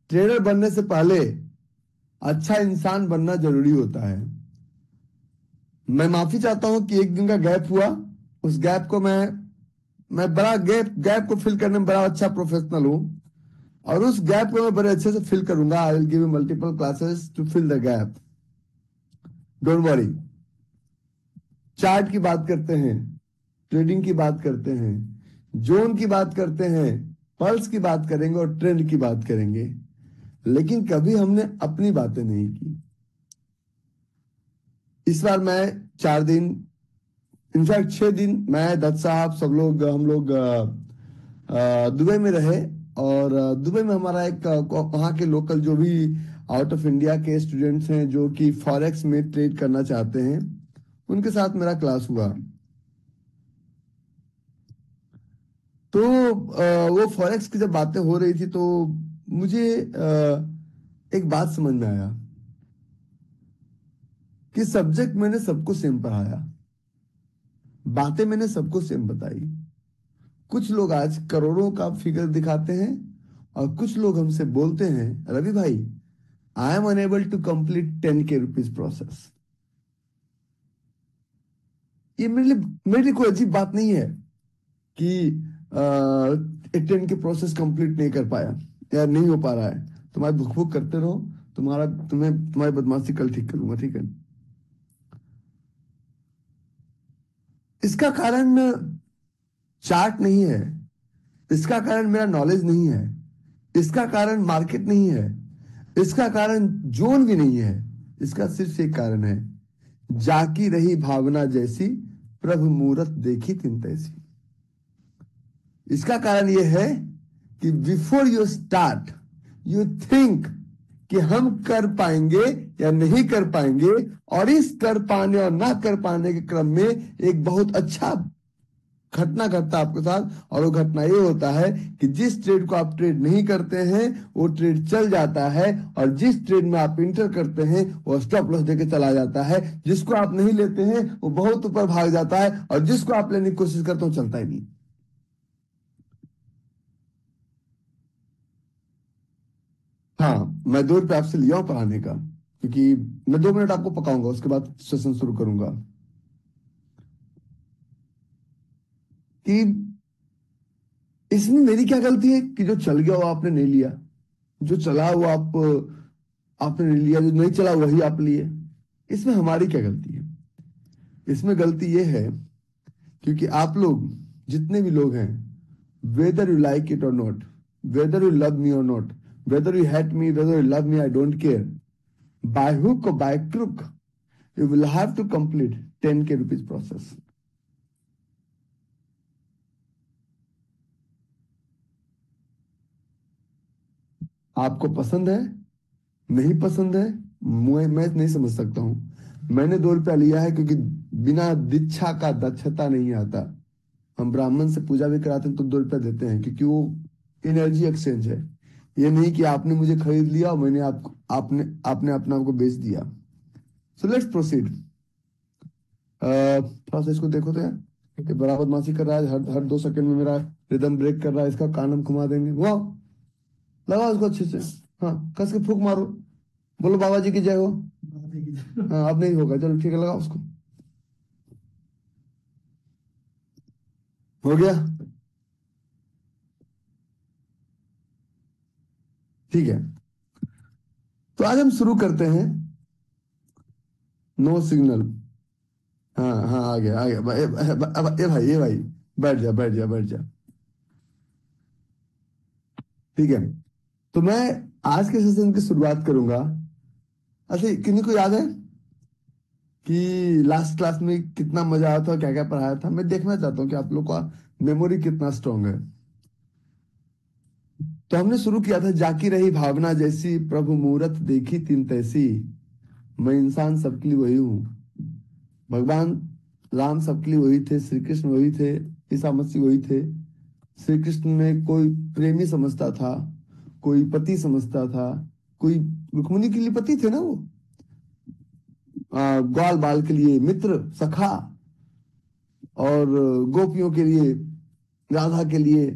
Trader बनने से पहले अच्छा इंसान बनना जरूरी होता है। मैं माफी चाहता हूं कि एक दिन का गैप हुआ। उस गैप को मैं बड़ा गैप गैप को फिल करने में बड़ा अच्छा प्रोफेशनल हूं, और उस गैप को मैं बड़े अच्छे से फिल करूंगा। I will give you multiple classes to fill the gap, don't worry. Chart की बात करते हैं, ट्रेडिंग की बात करते हैं, जोन की बात करते हैं, पल्स की बात करेंगे और ट्रेंड की बात करेंगे, लेकिन कभी हमने अपनी बातें नहीं की। इस बार मैं 4 दिन, इनफैक्ट 6 दिन, मैं दत्त साहब सब लोग हम लोग दुबई में रहे। और दुबई में हमारा एक वहाँ के लोकल जो भी आउट ऑफ इंडिया के स्टूडेंट्स हैं जो कि फॉरेक्स में ट्रेड करना चाहते हैं, उनके साथ मेरा क्लास हुआ। तो वो फॉरेक्स की जब बातें हो रही थी तो मुझे एक बात समझ में आया कि सब्जेक्ट मैंने सबको सेम पढ़ाया, बातें मैंने सबको सेम बताई। कुछ लोग आज करोड़ों का फिगर दिखाते हैं और कुछ लोग हमसे बोलते हैं, रवि भाई, I am unable to complete 10K rupees process. ये मेरे लिए कोई अजीब बात नहीं है कि 10K प्रोसेस कंप्लीट नहीं कर पाया या नहीं हो पा रहा है। तुम्हारी भुक भुक करते रहो, तुम्हारी बदमाशी कल ठीक करूंगा, ठीक है। इसका कारण चार्ट नहीं है, इसका कारण मेरा नॉलेज नहीं है, इसका कारण मार्केट नहीं है, इसका कारण जोन भी नहीं है। इसका सिर्फ एक कारण है, जाकी रही भावना जैसी, प्रभु मूरत देखी तिन तैसी। इसका कारण यह है कि before you start you think कि हम कर पाएंगे या नहीं कर पाएंगे, और इस कर पाने और ना कर पाने के क्रम में एक बहुत अच्छा घटना घटता है आपके साथ। और वो घटना ये होता है कि जिस ट्रेड को आप ट्रेड नहीं करते हैं वो ट्रेड चल जाता है, और जिस ट्रेड में आप इंटर करते हैं वो स्टॉप लॉस देके चला जाता है। जिसको आप नहीं लेते हैं वो बहुत ऊपर भाग जाता है, और जिसको आप लेने की कोशिश करते हो चलता ही नहीं। हाँ, मैं 2 रुपये आपसे लिया हूं पढ़ाने का, क्योंकि मैं 2 मिनट आपको पकाऊंगा, उसके बाद सेशन शुरू करूंगा। कि इसमें मेरी क्या गलती है कि जो चल गया वो आपने नहीं लिया, जो चला वो आपने नहीं लिया, जो नहीं चला वही आप लिए। इसमें हमारी क्या गलती है? इसमें गलती ये है क्योंकि आप लोग, जितने भी लोग हैं, whether you like it or not, whether you love me or not, whether you hate me, whether you love me, I don't care, by hook or by crook you will have to complete 10K rupees process. आपको पसंद है, नहीं पसंद है, मैं नहीं समझ सकता हूं। मैंने 2 रुपया लिया है क्योंकि बिना दीक्षा का दक्षता नहीं आता। हम ब्राह्मण से पूजा भी कराते हैं तो 2 रुपया देते हैं, क्योंकि वो एनर्जी एक्सचेंज है। ये नहीं कि आपने मुझे खरीद लिया और मैंने आपको आपने आपने अपने आप को बेच दिया। So let's proceed. थोड़ा सा इसको देखो तो यार, ये बड़ा बदमाशी कर रहा है, हर हर 2 सेकंड में मेरा रिदम ब्रेक कर रहा है। इसका कान हम घुमा देंगे। वो लगाओ इसको अच्छे से, हाँ, कस के फूक मारो, बोलो बाबा जी की जय हो। हाँ, अब नहीं होगा, चलो ठीक है, लगाओ उसको। हो गया, ठीक है। तो आज हम शुरू करते हैं। नो सिग्नल, हाँ हाँ, आ गया आ गया। ये भाई, बैठ जा बैठ जा बैठ जा। ठीक है, तो मैं आज के सेशन की शुरुआत करूंगा। अच्छा, किन्हीं को याद है कि लास्ट क्लास में कितना मजा आया था, क्या क्या पढ़ाया था? मैं देखना चाहता हूँ कि आप लोग का मेमोरी कितना स्ट्रांग है। तो हमने शुरू किया था, जाकी रही भावना जैसी, प्रभु मूरत देखी तिन तैसी, मैं इंसान सबके लिए वही हूँ। भगवान राम सबके लिए वही थे, श्री कृष्ण वही थे, ईसा मसीह वही थे। श्री कृष्ण में कोई प्रेमी समझता था, कोई पति समझता था, कोई रुक्मिणी के लिए पति थे ना वो, ग्वाल बाल के लिए मित्र सखा, और गोपियों के लिए, राधा के लिए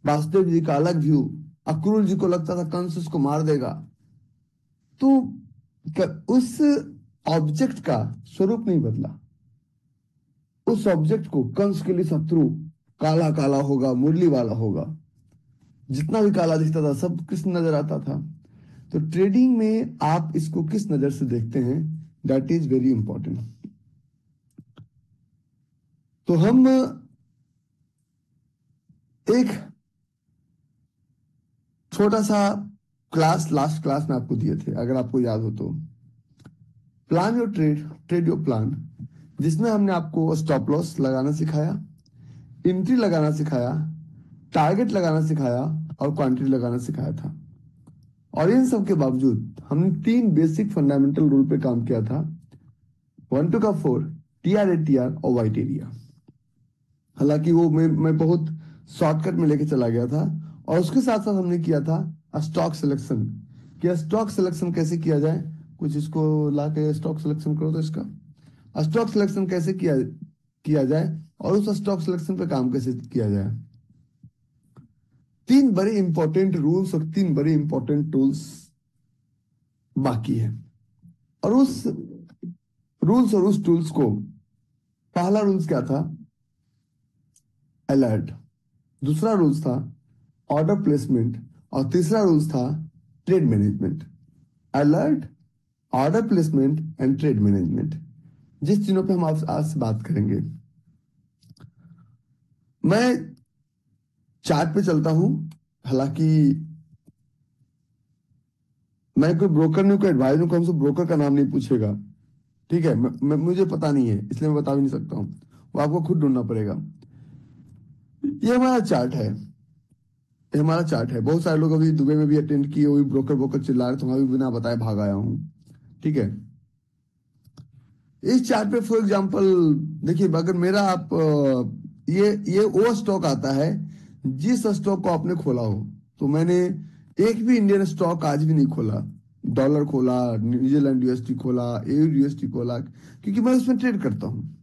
वासुदेव जी का अलग व्यू। अक्रूर जी को लगता था कंस उसको मार देगा, तो उस ऑब्जेक्ट का स्वरूप नहीं बदला। उस ऑब्जेक्ट को कंस के लिए शत्रु काला काला होगा, मुरली वाला होगा, जितना भी काला दिखता था सब किस नजर आता था। तो ट्रेडिंग में आप इसको किस नजर से देखते हैं, दैट इज वेरी इंपॉर्टेंट। तो हम एक छोटा सा क्लास लास्ट क्लास में आपको दिए थे, अगर आपको याद हो तो, plan your trade, trade your plan, जिसमें हमने आपको स्टॉप लॉस लगाना सिखाया, एंट्री लगाना सिखाया, टारगेट लगाना सिखाया और क्वांटिटी लगाना सिखाया था। और इन सब के बावजूद हमने 3 बेसिक फंडामेंटल रूल पे काम किया था, 1 2 का 4, टीआर एटीआर और वाइट एरिया। हालांकि वो मैं बहुत शॉर्टकट में लेके चला गया था। और उसके साथ साथ हमने किया था स्टॉक सिलेक्शन, कि स्टॉक सिलेक्शन कैसे किया जाए। कुछ इसको ला के स्टॉक सिलेक्शन करो तो इसका स्टॉक सिलेक्शन कैसे किया किया जाए और उस स्टॉक सिलेक्शन पे काम कैसे किया जाए। 3 बड़े इंपॉर्टेंट रूल्स और 3 बड़े इंपॉर्टेंट टूल्स बाकी है। और उस रूल्स और उस टूल्स को, पहला रूल्स क्या था, अलर्ट। दूसरा रूल्स था ऑर्डर प्लेसमेंट और तीसरा रूल्स था trade management. Alert, order placement and trade management, जिस चीजों पे हम आज से बात करेंगे। मैं चार्ट पे चलता हूं, हालांकि मैं कोई ब्रोकर नहीं, कोई एडवाइजर नहीं, हमसे ब्रोकर का नाम नहीं पूछेगा, ठीक है। मुझे पता नहीं है, इसलिए मैं बता भी नहीं सकता हूं, वो आपको खुद ढूंढना पड़ेगा। ये हमारा चार्ट है, ये हमारा चार्ट है। बहुत सारे लोग अभी दुबई में भी अटेंड किए, वही ब्रोकर ब्रोकर चिल्ला रहे, तो मैं भी बिना बताए भाग आया हूँ, ठीक है। इस चार्ट पे फॉर एग्जांपल देखिए, अगर मेरा आप ये वो स्टॉक आता है जिस स्टॉक को आपने खोला हो, तो मैंने एक भी इंडियन स्टॉक आज भी नहीं खोला। डॉलर खोला, न्यूजीलैंड यूएसडी खोला, एयू यूएसडी खोला, क्योंकि मैं उसमें ट्रेड करता हूँ।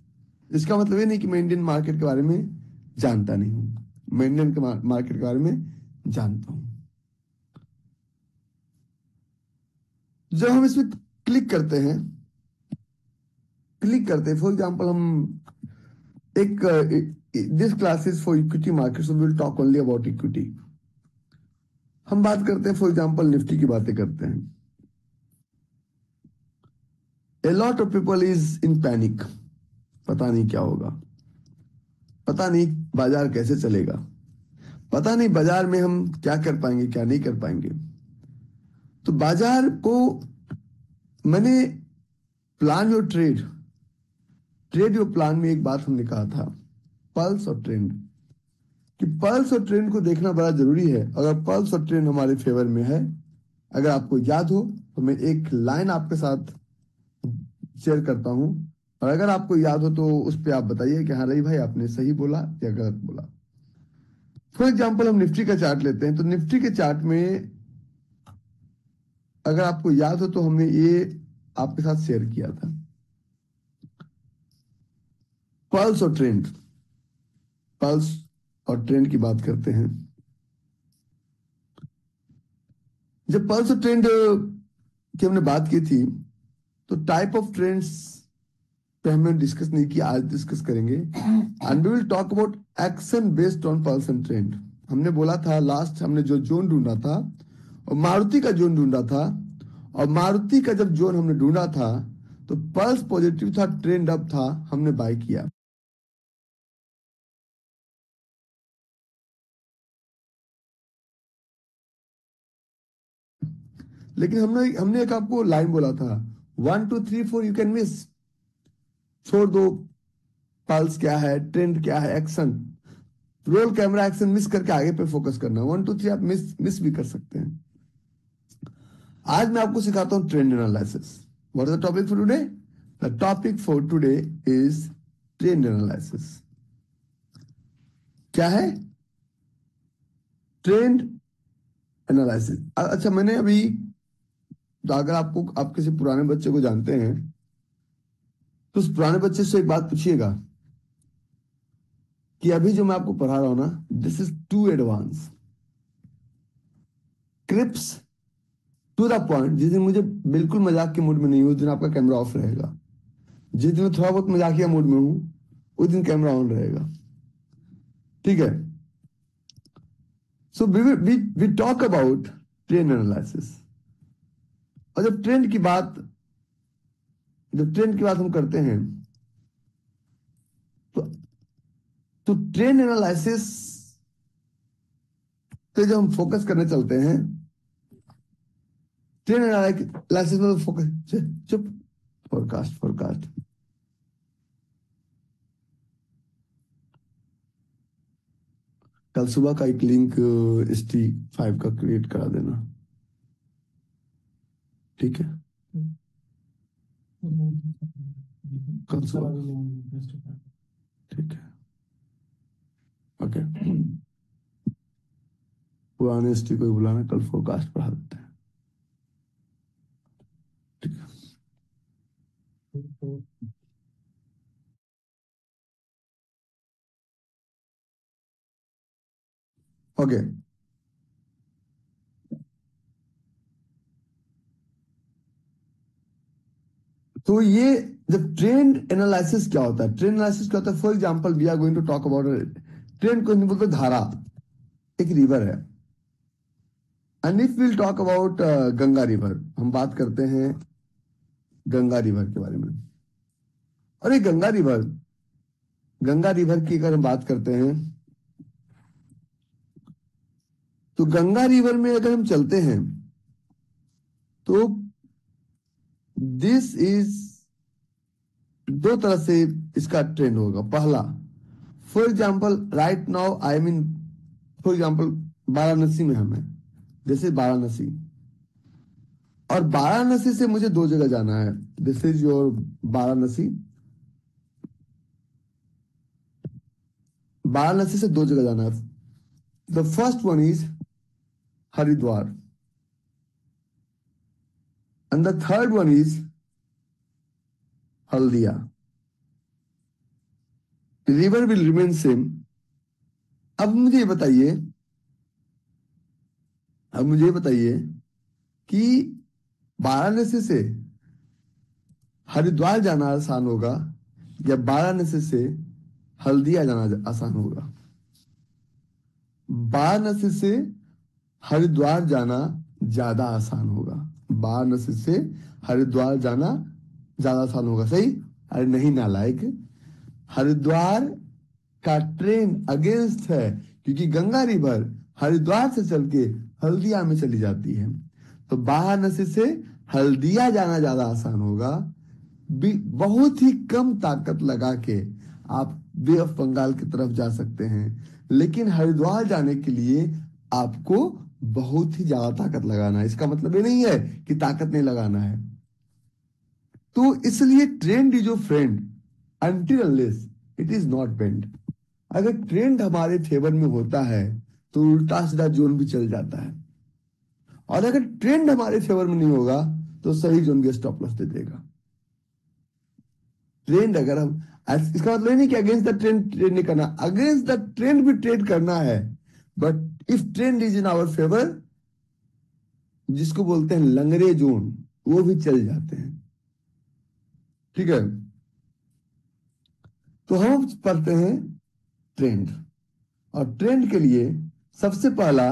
इसका मतलब ये नहीं कि मैं इंडियन मार्केट के बारे में जानता नहीं हूँ, मैं इंडियन मार्केट के बारे में जानता हूँ। जब हम इसमें क्लिक करते हैं, फॉर एग्जांपल हम एक this class is for equity market, so we will talk only about equity. हम बात करते हैं फॉर एग्जांपल निफ्टी की बातें करते हैं। A lot of people is in panic, पता नहीं क्या होगा, पता नहीं बाजार कैसे चलेगा, पता नहीं बाजार में हम क्या कर पाएंगे क्या नहीं कर पाएंगे। तो बाजार को मैंने plan your trade, trade your plan में एक बात हमने कहा था, पल्स और ट्रेंड, कि पल्स और ट्रेंड को देखना बड़ा जरूरी है। अगर पल्स और ट्रेंड हमारे फेवर में है, अगर आपको याद हो तो मैं एक लाइन आपके साथ शेयर करता हूं, और अगर आपको याद हो तो उस पर आप बताइए कि हाँ रही भाई आपने सही बोला या गलत बोला। फॉर एग्जाम्पल हम निफ्टी का चार्ट लेते हैं, तो निफ्टी के चार्ट में अगर आपको याद हो तो हमने ये आपके साथ शेयर किया था, पल्स और ट्रेंड। पल्स और ट्रेंड की बात करते हैं। जब पल्स और ट्रेंड की हमने बात की थी, तो टाइप ऑफ ट्रेंड्स पे हमने डिस्कस नहीं किया, आज डिस्कस करेंगे। And we will talk about action based on pulse and trend. हमने बोला था लास्ट, हमने जो जोन ढूंढा था और मारुति का जोन ढूंढा था, और मारुति का जब जोन हमने ढूंढा था तो पल्स पॉजिटिव था, ट्रेंड अप था, हमने बाय किया। लेकिन हमने हमने एक आपको लाइन बोला था, 1 2 3 4 यू कैन मिस, छोड़ दो पल्स क्या है, ट्रेंड क्या है, action, roll camera action miss करके आगे पे फोकस करना। 1 2 3 आप मिस भी कर सकते हैं। आज मैं आपको सिखाता हूं trend analysis. What is the topic for today? The topic for today is trend analysis. क्या है? Trend analysis. अच्छा, मैंने अभी, तो अगर आपको, आप किसी पुराने बच्चे को जानते हैं तो उस पुराने बच्चे से एक बात पूछिएगा कि अभी जो मैं आपको पढ़ा रहा हूं ना, this is too advance. Crisp to the point. जिस दिन मुझे बिल्कुल मजाक के मूड में नहीं हूँ उस दिन आपका कैमरा ऑफ रहेगा। जिस दिन मैं थोड़ा बहुत मजाकिया मूड में हूँ उस दिन कैमरा ऑन रहेगा, ठीक है। So we talk about trend analysis. और जब ट्रेंड की बात हम करते हैं तो ट्रेंड एनालिसिस पे जब हम फोकस करने चलते हैं, ट्रेंड एनालिसिस में फोकस, चुप, फोरकास्ट कल सुबह का एक लिंक ST5 का क्रिएट करा देना, ठीक है। कल सुबह, ठीक है, ओके। पुराने ST को ही बुलाना, कल फोरकास्ट पढ़ा देते हैं, ठीक है। ओके, तो ये जब ट्रेंड एनालिसिस क्या होता है, ट्रेंड एनालिसिस क्या होता है, for example we are going to talk about trend को बोलते धारा, एक रिवर है। And if will talk about Ganga river, हम बात करते हैं गंगा रिवर के बारे में। और ये गंगा रिवर की अगर हम बात करते हैं तो गंगा रिवर में अगर हम चलते हैं तो दिस इज दो तरह से इसका ट्रेंड होगा। पहला, for example right now I mean, for example Varanasi में हमें, दिस इज वाराणसी, और वाराणसी से मुझे दो जगह जाना है। This is your Varanasi, Varanasi से दो जगह जाना है। The first one is Haridwar and the third one is Haldia. River will remain same. अब मुझे ये बताइए कि वाराणसी से हरिद्वार जाना आसान होगा या वाराणसी से हल्दिया जाना आसान होगा? वाराणसी से हरिद्वार जाना ज्यादा आसान होगा। वाराणसी से हरिद्वार जाना ज्यादा आसान होगा, सही? अरे नहीं नालायक, हरिद्वार का ट्रेन अगेंस्ट है, क्योंकि गंगा रिवर हरिद्वार से चल के हल्दिया में चली जाती है। तो वाराणसी से हल्दिया जाना ज्यादा आसान होगा। बहुत ही कम ताकत लगा के आप बे ऑफ बंगाल की तरफ जा सकते हैं, लेकिन हरिद्वार जाने के लिए आपको बहुत ही ज्यादा ताकत लगाना है। इसका मतलब ये नहीं है कि ताकत नहीं लगाना है। तो इसलिए trend is your friend until unless it is not bend. अगर ट्रेंड हमारे फेवर में होता है तो उल्टा सीधा जोन भी चल जाता है, और अगर ट्रेंड हमारे फेवर में नहीं होगा तो सही जोन भी स्टॉप लॉस दे देगा। ट्रेंड अगर हम, इसका मतलब नहीं कि अगेंस्ट द ट्रेंड नहीं करना, अगेंस्ट द ट्रेंड भी ट्रेड करना है, but if trend is in our favour, जिसको बोलते हैं लंगरे जोन, वो भी चल जाते हैं, ठीक है। तो हम पढ़ते हैं ट्रेंड, और ट्रेंड के लिए सबसे पहला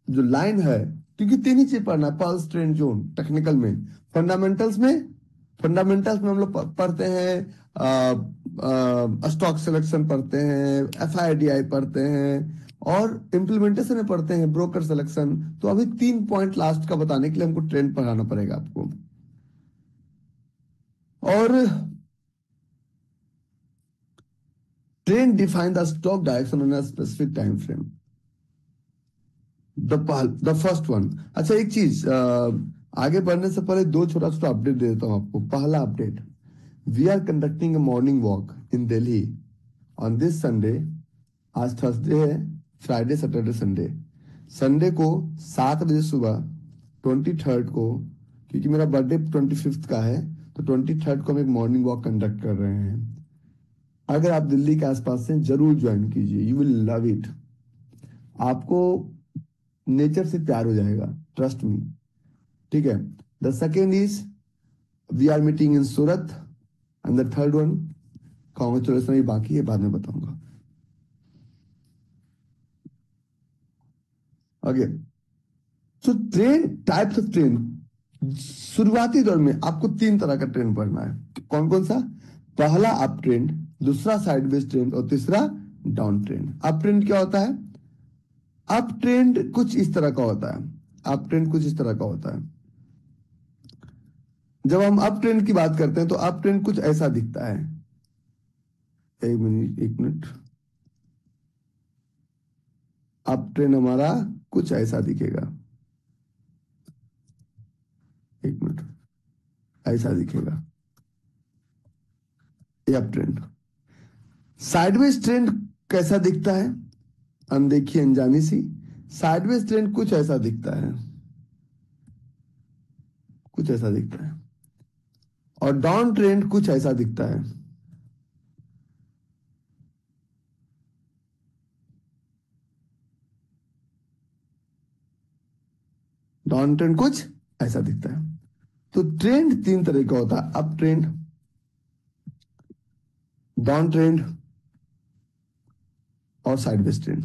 जो लाइन है, क्योंकि तीन ही चीज पढ़ना है, पल्स, ट्रेंड, जोन। टेक्निकल में, फंडामेंटल्स में हम लोग पढ़ते हैं स्टॉक सिलेक्शन पढ़ते हैं, FIDI पढ़ते हैं, और इम्प्लीमेंटेशन में पढ़ते हैं ब्रोकर सिलेक्शन। तो अभी 3 पॉइंट लास्ट का बताने के लिए हमको ट्रेंड पढ़ाना पड़ेगा आपको। और trend define the stock direction on a specific time frame. The first one. अच्छा, एक चीज आगे बढ़ने से पहले दो छोटा छोटा अपडेट दे देता हूं आपको। पहला update, we are conducting a morning walk in Delhi on this Sunday. आज थर्सडे है, फ्राइडे, सैटरडे, संडे। संडे को 7 बजे सुबह, 23rd को, क्योंकि मेरा बर्थडे 25th का है, तो 23rd को हम एक मॉर्निंग वॉक कंडक्ट कर रहे हैं। अगर आप दिल्ली के आसपास से, जरूर ज्वाइन कीजिए, यू विल लव इट। आपको नेचर से प्यार हो जाएगा, ट्रस्ट मी। ठीक है। The second is we are meeting in Surat, and the third one congratulation भी बाकी है, बाद में बताऊंगा। Okay, so train, types of train. शुरुआती दौर में आपको 3 तरह का ट्रेन पढ़ना है। कौन कौन सा? पहला अप ट्रेंड, दूसरा साइडवेज ट्रेंड और तीसरा डाउन ट्रेंड। अप ट्रेंड क्या होता है? अप ट्रेंड कुछ इस तरह का होता है। अप ट्रेंड कुछ इस तरह का होता है। जब हम अप ट्रेंड की बात करते हैं तो अप ट्रेंड कुछ ऐसा दिखता है। एक मिनट, एक मिनट। अप ट्रेंड हमारा कुछ ऐसा दिखेगा। एक मिनट, ऐसा दिखेगा ये अप ट्रेंड। साइडवेज ट्रेंड कैसा दिखता है? अनदेखी अनजानी सी। साइडवेज ट्रेंड कुछ ऐसा दिखता है, कुछ ऐसा दिखता है। और डाउन ट्रेंड कुछ ऐसा दिखता है। डाउन ट्रेंड कुछ ऐसा दिखता है। तो ट्रेंड 3 तरह का होता है, अप ट्रेंड, डाउन ट्रेंड और साइडवेज ट्रेंड।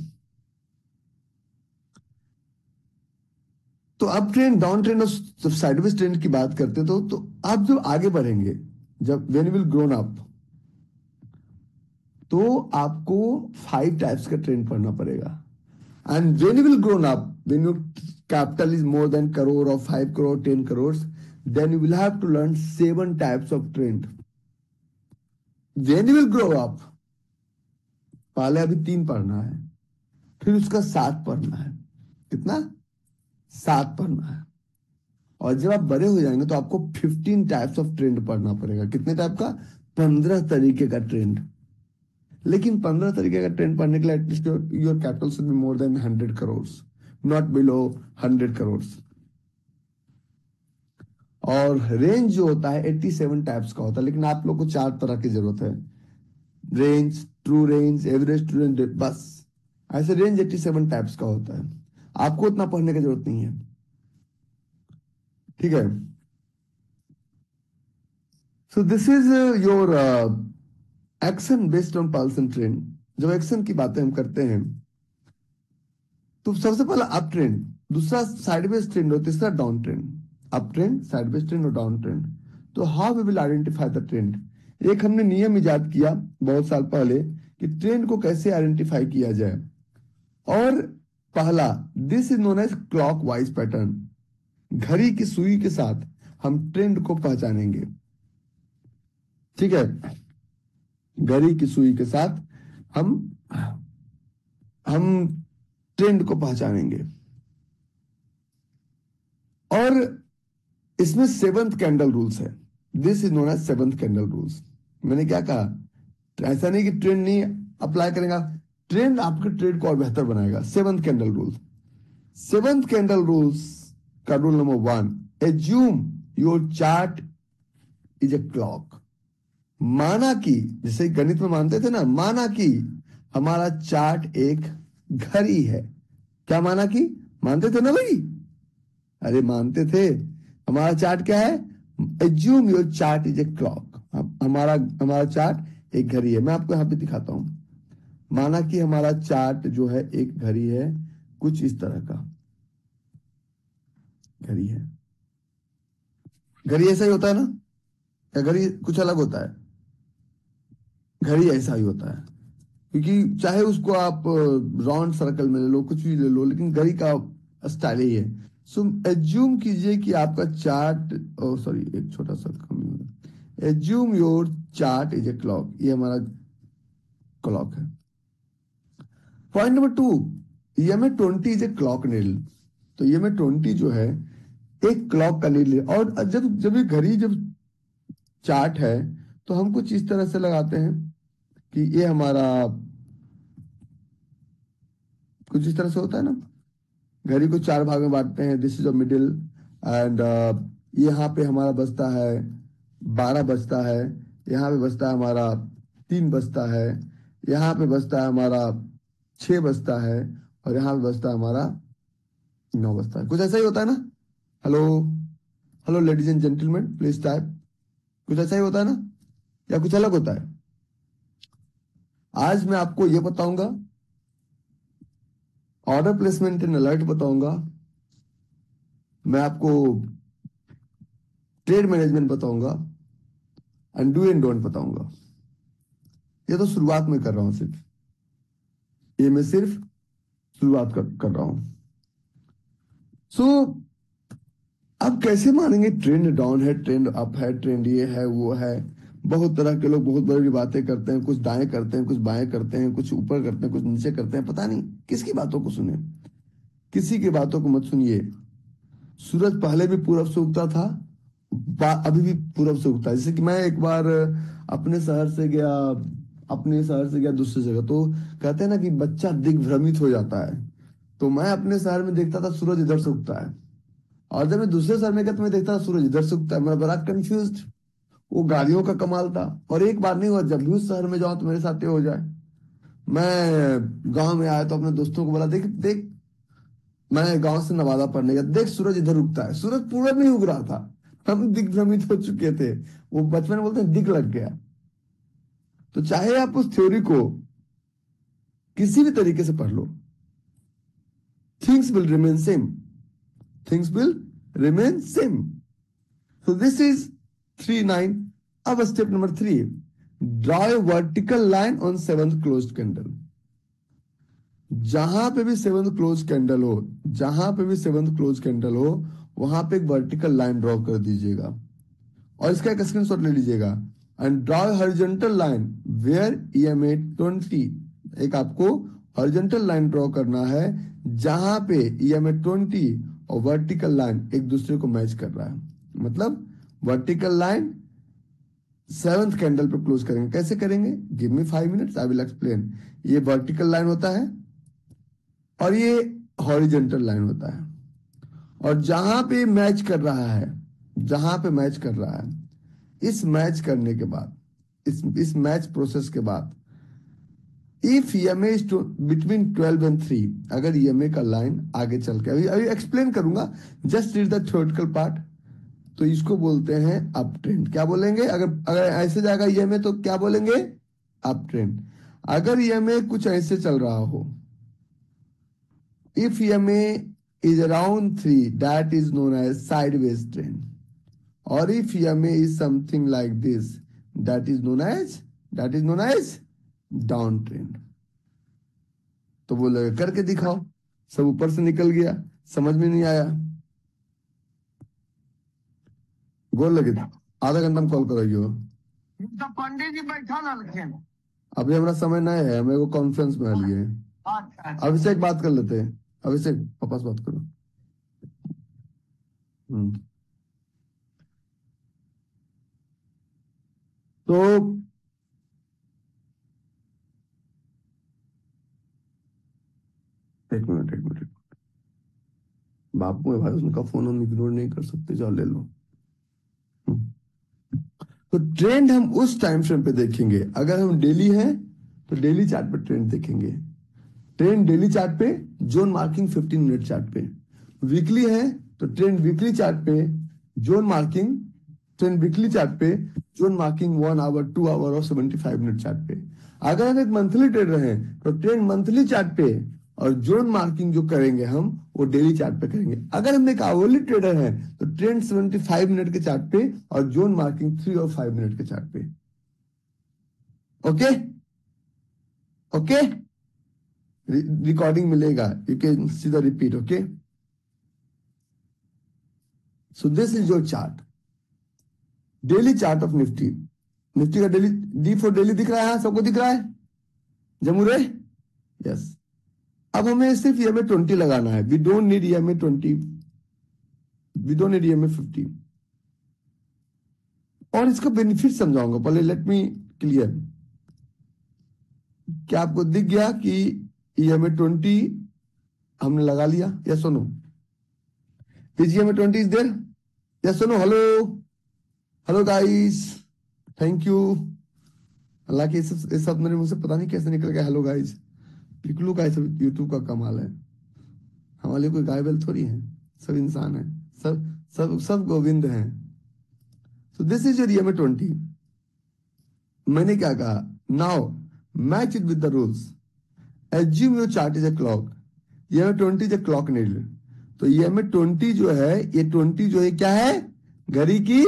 तो अप ट्रेंड, डाउन ट्रेंड और जब साइडवेज ट्रेंड की बात करते हैं तो आप जब आगे बढ़ेंगे, जब वेन विल ग्रोन अप, तो आपको 5 टाइप्स का ट्रेंड पढ़ना पड़ेगा। And when you will grown up, when your capital is more than crore और 5 crore 10 crore, then you will have to learn 7 types of trend. When you will grow up, पहले अभी 3 पढ़ना है, फिर उसका 7 पढ़ना है। कितना? 7 पढ़ना है। और जब आप बड़े हो जाएंगे तो आपको 15 टाइप्स ऑफ ट्रेंड पढ़ना पड़ेगा। कितने टाइप का? 15 तरीके का ट्रेंड। लेकिन 15 तरीके का ट्रेंड पढ़ने के लिए at least your capital should be more than 100 crore, not below 100 crore. और रेंज जो होता है 87 टाइप्स का होता है, लेकिन आप लोग को 4 तरह की जरूरत है। Range, true range, average true range, बस। ऐसे रेंज 87 टाइप्स का होता है। आपको उतना पढ़ने की जरूरत नहीं है। ठीक है। So this is your action based on pulse and trend. जब एक्शन की बातें हम करते हैं तो सबसे पहला अप ट्रेंड, दूसरा साइडवेज ट्रेंड और तीसरा down trend. Up trend, sideways trend और डाउन ट्रेंड। तो how we will identify the trend? एक हमने नियम इजाद किया बहुत साल पहले कि ट्रेंड को कैसे आइडेंटिफाई किया जाए। और पहला, this is known as clockwise pattern. घड़ी की सुई के साथ हम ट्रेंड को पहचानेंगे। ठीक है। घड़ी की सुई के साथ हम ट्रेंड को पहचानेंगे। और इसमें 7th कैंडल रूल्स है। This is known as 7th candle rules. मैंने क्या कहा? ऐसा नहीं कि ट्रेंड नहीं अप्लाई करेगा, ट्रेंड आपके ट्रेड को और बेहतर बनाएगा। 7th candle rule. 7th candle rules का rule number 1, assume your chart is a clock. माना कि, जैसे गणित में मानते थे ना, माना कि हमारा चार्ट एक घड़ी है। क्या माना कि? मानते थे ना भाई? अरे मानते थे। हमारा चार्ट क्या है? Assume your chart is a clock. हमारा चार्ट एक घड़ी है। मैं आपको यहां पे दिखाता हूं। माना कि हमारा चार्ट जो है एक घड़ी है, कुछ इस तरह का घड़ी है। घड़ी ऐसा ही होता है ना, या घड़ी कुछ अलग होता है? घड़ी ऐसा ही होता है, क्योंकि चाहे उसको आप राउंड सर्कल में ले लो, कुछ भी ले लो, लेकिन घड़ी का स्टाइल ही है। सो एज्यूम कीजिए कि आपका चार्ट, सॉरी एक छोटा सा कमी हुआ। Assume your chart is a clock. ये हमारा क्लॉक है। Point number 2, EMA20 is a clock needle. तो EMA20 जो है एक क्लॉक का नीडल है। और जब जब ये घड़ी जब चार्ट है तो हम कुछ इस तरह से लगाते हैं कि ये हमारा कुछ इस तरह से होता है ना। घड़ी को 4 भाग में बांटते हैं, this is a middle, and यहाँ पे हमारा बजता है 12 बजता है, यहाँ पे बजता है हमारा 3 बजता है, यहाँ पे बजता है हमारा 6 बजता है, और यहाँ पे बजता है हमारा 9 बजता है, कुछ ऐसा ही होता है ना। Hello, hello ladies and gentleman, please type. कुछ ऐसा ही होता है ना, या कुछ अलग होता है? आज मैं आपको ये बताऊंगा, ऑर्डर प्लेसमेंट एंड अलर्ट बताऊंगा, मैं आपको ट्रेड मैनेजमेंट बताऊंगा, एंड डू एंड डोंट बताऊंगा। ये तो शुरुआत में कर रहा हूं, सिर्फ ये मैं सिर्फ शुरुआत कर रहा हूं। सो अब कैसे मानेंगे ट्रेंड डाउन है, ट्रेंड अप है, ट्रेंड ये है वो है? बहुत तरह के लोग बहुत बड़ी बड़ी बातें करते हैं, कुछ दाएं करते हैं, कुछ बाएं करते हैं, कुछ ऊपर करते हैं, कुछ नीचे करते हैं, पता नहीं किसकी बातों को सुने। किसी की बातों को मत सुनिए। सूरज पहले भी पूरब से उगता था, अभी भी पूरब से उगता है। जैसे कि मैं एक बार अपने शहर से गया, अपने शहर से गया दूसरी जगह, तो कहते हैं ना कि बच्चा दिग्भ्रमित हो जाता है। तो मैं अपने शहर में देखता था सूरज इधर से उगता है, और जब मैं दूसरे शहर में गया तो मैं देखता था सूरज इधर से उगता है। मैं बड़ा कंफ्यूज। वो गाड़ियों का कमाल था। और एक बार नहीं हुआ, जब भी उस शहर में जाऊं तो मेरे साथ ये हो जाए। मैं गांव में आया तो अपने दोस्तों को बोला, देख देख, मैं गांव से नवादा पढ़ने गया, देख सूरज इधर उगता है। सूरज पूरब में ही उग रहा था। हम दिग्भ्रमित हो चुके थे। वो बचपन में बोलते हैं दिग लग गया। तो चाहे आप उस थ्योरी को किसी भी तरीके से पढ़ लो, things will remain same. Things will remain same. So this is 3-9. अब step number 3, draw a vertical line on seventh closed candle। जहां पे भी सेवंथ क्लोज कैंडल हो, जहां पे भी सेवंथ क्लोज कैंडल हो, वहां पे एक वर्टिकल लाइन ड्रॉ कर दीजिएगा, और इसका एक स्क्रीनशॉट ले लीजिएगा। And draw horizontal line where EMA 20। एक आपको हॉरिजॉन्टल लाइन ड्रॉ करना है जहां पे ईएमए 20 और वर्टिकल लाइन एक दूसरे को मैच कर रहा है। मतलब वर्टिकल लाइन सेवंथ कैंडल पे क्लोज करेंगे। कैसे करेंगे? Give me 5 minutes, I will explain. ये वर्टिकल लाइन होता है और ये हॉरिजॉन्टल लाइन होता है, और जहां पे मैच कर रहा है, जहां पे मैच कर रहा है, इस मैच करने के बाद, इस मैच प्रोसेस के बाद, if EMA is between 12 and 3, अगर ईएमए का लाइन आगे चल के, अभी अभी एक्सप्लेन करूंगा, just read the theoretical part. तो इसको बोलते हैं अप ट्रेंड। क्या बोलेंगे? अगर अगर ऐसे जाएगा ईएमए तो क्या बोलेंगे? Up trend. अगर ईएमए कुछ ऐसे चल रहा हो, if EMA is around 3, that is known as sideways trend. Or if EMA is something like this, that is known as downtrend। तो बोले करके दिखाओ। सब ऊपर से निकल गया, समझ में नहीं आया। गोल लगे था, आधा घंटा में कॉल करोगे। तो पंडित जी बैठा लड़के। अभी हमारा समय नहीं है, हमें वो कॉन्फ्रेंस में लिए। अभिषेक बात कर लेते हैं। अभिषेक पापा से बात करो। तो एक मिनट, बापू है भाई, उनका फोन हम इग्नोर नहीं कर सकते, जाओ ले लो। तो ट्रेंड हम उस टाइम फ्रेम पे देखेंगे। अगर हम डेली है तो डेली चार्ट पे ट्रेंड देखेंगे। ट्रेंड डेली चार्ट पे, जोन मार्किंग 15 मिनट चार्ट पे। वीकली है तो ट्रेंड वीकली चार्ट पे, zone marking, trend weekly chart पे, जोन मार्किंग 1 आवर, 2 आवर और 75 मिनट चार्ट पे। अगर हम एक मंथली ट्रेडर हैं तो ट्रेंड मंथली चार्ट पे, और जोन मार्किंग जो करेंगे हम वो डेली चार्ट पे करेंगे। अगर हम एक आवरली ट्रेडर हैं तो ट्रेंड 75 मिनट के चार्ट पे और जोन मार्किंग 3 और 5 मिनट के चार्ट पे। ओके ओके, रिकॉर्डिंग मिलेगा, you can see the repeat. Okay, so this is your chart, daily chart of Nifty. Nifty का डेली डी फॉर डेली दिख रहा है, सबको दिख रहा है जमूरे? यस। अब हमें सिर्फ ईएमए 20 लगाना है। We don't need EMA 20, we don't need EMA 50। और इसका बेनिफिट समझाऊंगा, पहले लेट मी क्लियर। क्या आपको दिख गया कि ईएमए 20 हमने लगा लिया? Yes or no? Is EMA 20 is there? Yes or no? Hello, hello guys, thank you. हालांकि ये सब मेरे मुंह से पता नहीं कैसे निकल गया, हेलो गाइस। पिकलू का सब यूट्यूब का कमाल है। हमारे कोई गाय बैल थोड़ी है, सब इंसान है, सब सब सब गोविंद हैं। सो दिस इज योर ईएमए 20। मैंने क्या कहा, now match it with the rules. Assume your chart is a clock, EMA 20 is a clock needle. तो ईएमए 20 जो है, ये 20 जो है क्या है, घड़ी की,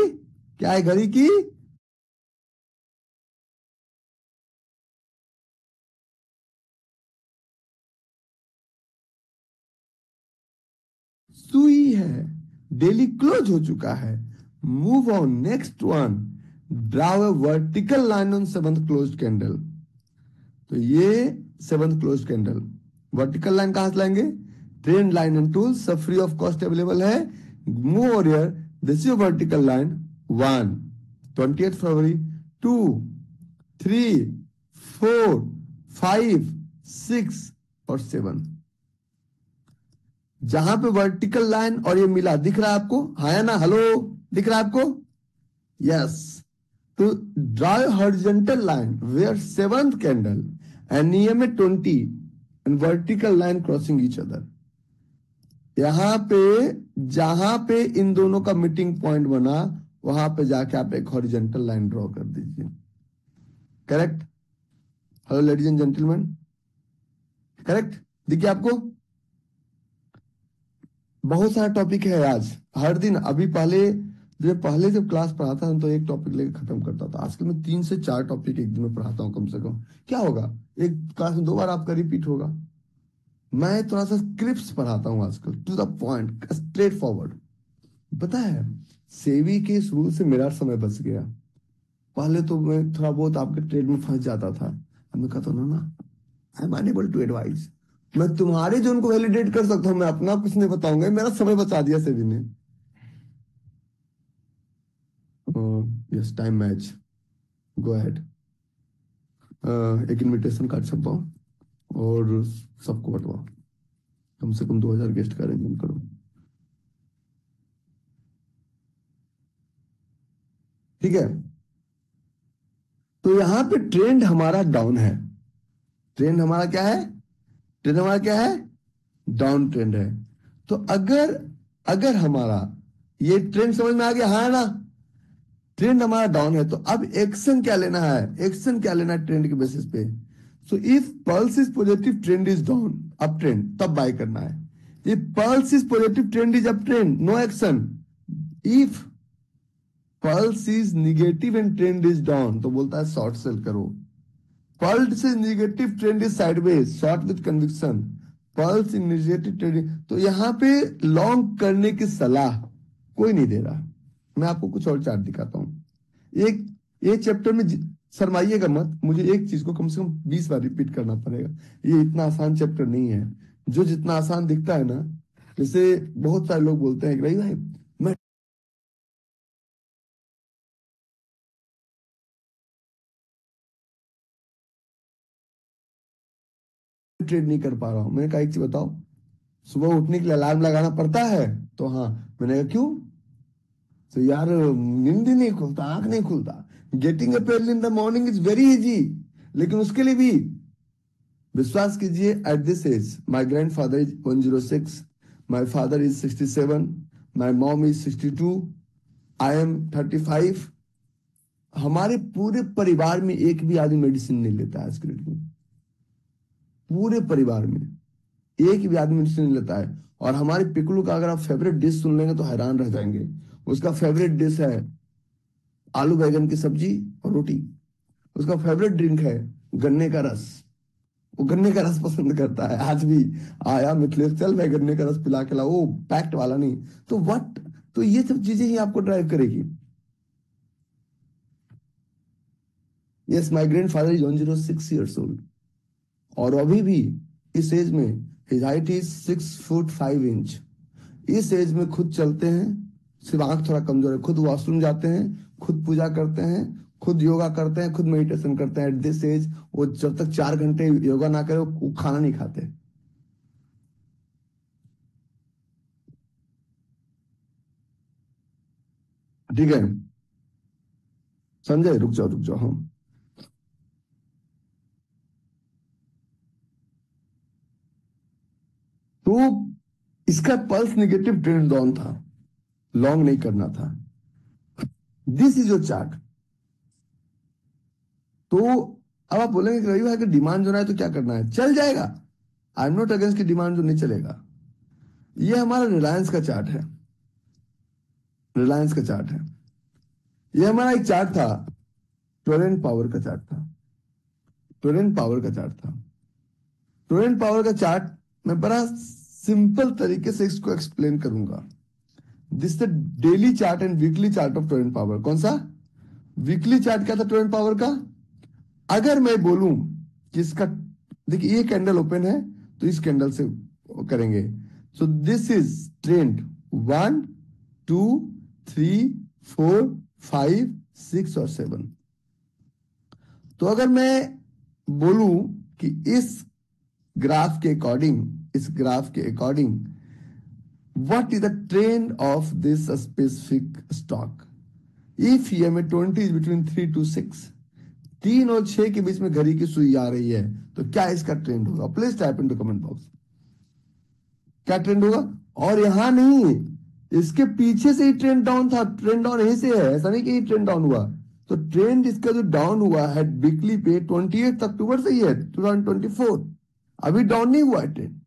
क्या है, घड़ी की सुई है। डेली क्लोज हो चुका है। Move on next one. Draw a vertical line on seventh close candle. तो ये seventh close candle, vertical line कहां से लाएंगे, ट्रेंड लाइन एंड टूल सब फ्री ऑफ कॉस्ट अवेलेबल है। Move over here, this is vertical line 1, 28 फरवरी, 2, 3, 4, 5, 6 और 7। जहां पे वर्टिकल लाइन और ये मिला, दिख रहा है आपको, हाँ या ना, हेलो, दिख रहा है आपको, यस। तो draw horizontal line where seventh candle and EMA 20 and vertical line crossing each other. यहां पे जहां पे इन दोनों का मीटिंग पॉइंट बना, वहां पे जाके आप एक हॉरिजॉन्टल लाइन ड्रॉ कर दीजिए। Correct? Hello ladies and gentleman, correct? देखिए आपको बहुत सारा टॉपिक है आज, हर दिन। अभी पहले जब क्लास पढ़ाता था तो एक टॉपिक लेकर खत्म करता था। आजकल मैं 3 से 4 टॉपिक एक दिन में पढ़ाता हूँ कम से कम। क्या होगा, एक क्लास में 2 बार आपका रिपीट होगा। मैं थोड़ा सा क्लिप्स पढ़ाता हूँ आजकल, to the point, straightforward. पता है, सेवी के इस रूल से मेरा समय बच गया। पहले तो मैं थोड़ा बहुत आपके ट्रेड में फंस जाता था। अब मैं कहता हूँ ना, I am unable to advise. मैं तुम्हारे जो उनको वैलिडेट कर सकता हूँ, मैं अपना कुछ नहीं बताऊंगा। मेरा समय बचा दिया सेवी ने। Yes, time match, go ahead. एक इनविटेशन कार्ड छपवाओ और सबको बंटवाओ। कम से कम 2000 गेस्ट का अरेंजमेंट करो। ठीक है, तो यहां पे ट्रेंड हमारा डाउन है। ट्रेंड हमारा क्या है, ट्रेंड हमारा क्या है, डाउन ट्रेंड है। तो अगर अगर हमारा ये ट्रेंड समझ में आ गया, हाँ ना, ट्रेंड हमारा डाउन है, तो अब एक्शन क्या लेना है, एक्शन क्या लेना है ट्रेंड के बेसिस पे। So if pulse is positive, trend is down, up trend, तब बाय करना है। If pulse is positive, trend is up trend, no action. If pulse is negative and trend is down, तो बोलता है short sell करो। Pulse is negative, trend is sideways, short with conviction. Pulse in negative trend, तो यहां पे long करने की सलाह कोई नहीं दे रहा। मैं आपको कुछ और चार्ट दिखाता हूं। एक ये चैप्टर में शर्माइएगा मत, मुझे एक चीज को कम से कम 20 बार रिपीट करना पड़ेगा। ये इतना आसान चैप्टर नहीं है जो जितना आसान दिखता है ना। जैसे बहुत सारे लोग बोलते हैं कि भाई मैं ट्रेड नहीं कर पा रहा हूं। मैंने कहा एक चीज बताओ, सुबह उठने के लिए अलार्म लगाना पड़ता है? तो हाँ। मैंने कहा क्यों? तो यार नींद ही नहीं खुलता, आंख नहीं खुलता। Getting up early in the morning is very easy, लेकिन उसके लिए भी विश्वास कीजिए, at this age my grandfather is 106, my father is 67, my mom is 62, I am 35। हमारे पूरे परिवार में एक भी आदमी मेडिसिन नहीं लेता है आज के डेट में। पूरे परिवार में एक भी आदमी मेडिसिन नहीं लेता है। और हमारे पिकलू का अगर आप फेवरेट डिश सुन लेंगे तो हैरान रह जाएंगे। उसका फेवरेट डिश है आलू बैगन की सब्जी और रोटी। उसका फेवरेट ड्रिंक है गन्ने का रस। वो गन्ने का रस पसंद करता है। आज भी आया मिथिलेश, चल मैं गन्ने का रस पिला के ला, वो पैक्ट वाला नहीं। तो व्हाट, तो ये सब चीजें ही आपको ड्राइव करेगी। Yes, my grandfather is 106 years old, और अभी भी इस एज में his height is 6 foot 5 inch. इस एज में खुद चलते हैं, सिर्फ आंख थोड़ा कमजोर है, खुद वॉशरूम जाते हैं, खुद पूजा करते हैं, खुद योगा करते हैं, खुद मेडिटेशन करते हैं। एट दिस एज वो जब तक 4 घंटे योगा ना करे वो खाना नहीं खाते। ठीक है, संजय रुक जाओ, रुक जाओ। हाँ, तो इसका पल्स निगेटिव ट्रेंड डाउन था, लॉन्ग नहीं करना था। This is your chart. तो अब आप बोलेंगे कि रवि भाई कि डिमांड जो है तो क्या करना है, चल जाएगा। आई एम नॉट अगेंस्ट की डिमांड जो नहीं चलेगा। ये हमारा रिलायंस का चार्ट है, रिलायंस का चार्ट है। ये हमारा एक चार्ट था, टोरेंट पावर का चार्ट था, टोरेंट पावर का चार्ट था। टोरेंट पावर का चार्ट मैं बड़ा सिंपल तरीके से इसको एक्सप्लेन करूंगा। This the daily chart and weekly chart of Torrent power. कौन सा वीकली चार्ट क्या था टोरेंट पावर का? अगर मैं बोलूं कि इसका, देखिए ये कैंडल ओपन है तो इस कैंडल से करेंगे। सो दिस इज ट्रेंड 1 2 3 4 5 6 और 7। तो अगर मैं बोलूं कि इस ग्राफ के अकॉर्डिंग, इस ग्राफ के according what is the trend of this specific stock? If EMA20 is between 3 to 6, 3 और 6 के बीच में घड़ी की सुई आ रही है, तो क्या इसका ट्रेंड होगा? Please type into comment box, क्या ट्रेंड होगा? और यहां नहीं, इसके पीछे से ही ट्रेंड डाउन था, ट्रेंड डाउन यहीं से है, ऐसा नहीं कि ट्रेंड डाउन हुआ। तो ट्रेंड इसका जो डाउन हुआ है वीकली पे 28 अक्टूबर से ही है 2024, अभी डाउन नहीं हुआ है ट्रेंड।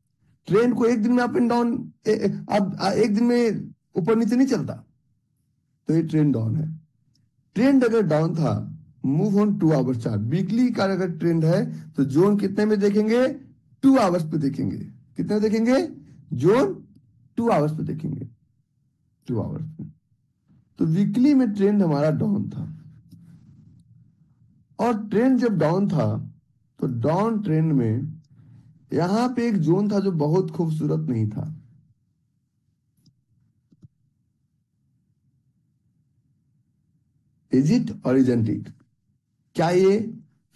ट्रेंड को एक दिन में अप एंड डाउन, अब एक दिन में ऊपर नीचे नहीं चलता, तो ये ट्रेंड डाउन है। ट्रेंड अगर डाउन था, move on 2 hours chart. Weekly का अगर ट्रेंड है तो जोन कितने में देखेंगे? 2 आवर्स पे देखेंगे। कितने में देखेंगे? जोन 2 आवर्स पे देखेंगे, 2 आवर्स पे। तो वीकली में ट्रेंड हमारा डाउन था, और ट्रेंड जब डाउन था तो डाउन ट्रेंड में यहां पे एक जोन था जो बहुत खूबसूरत नहीं था। इज इट और इजंट इट? क्या ये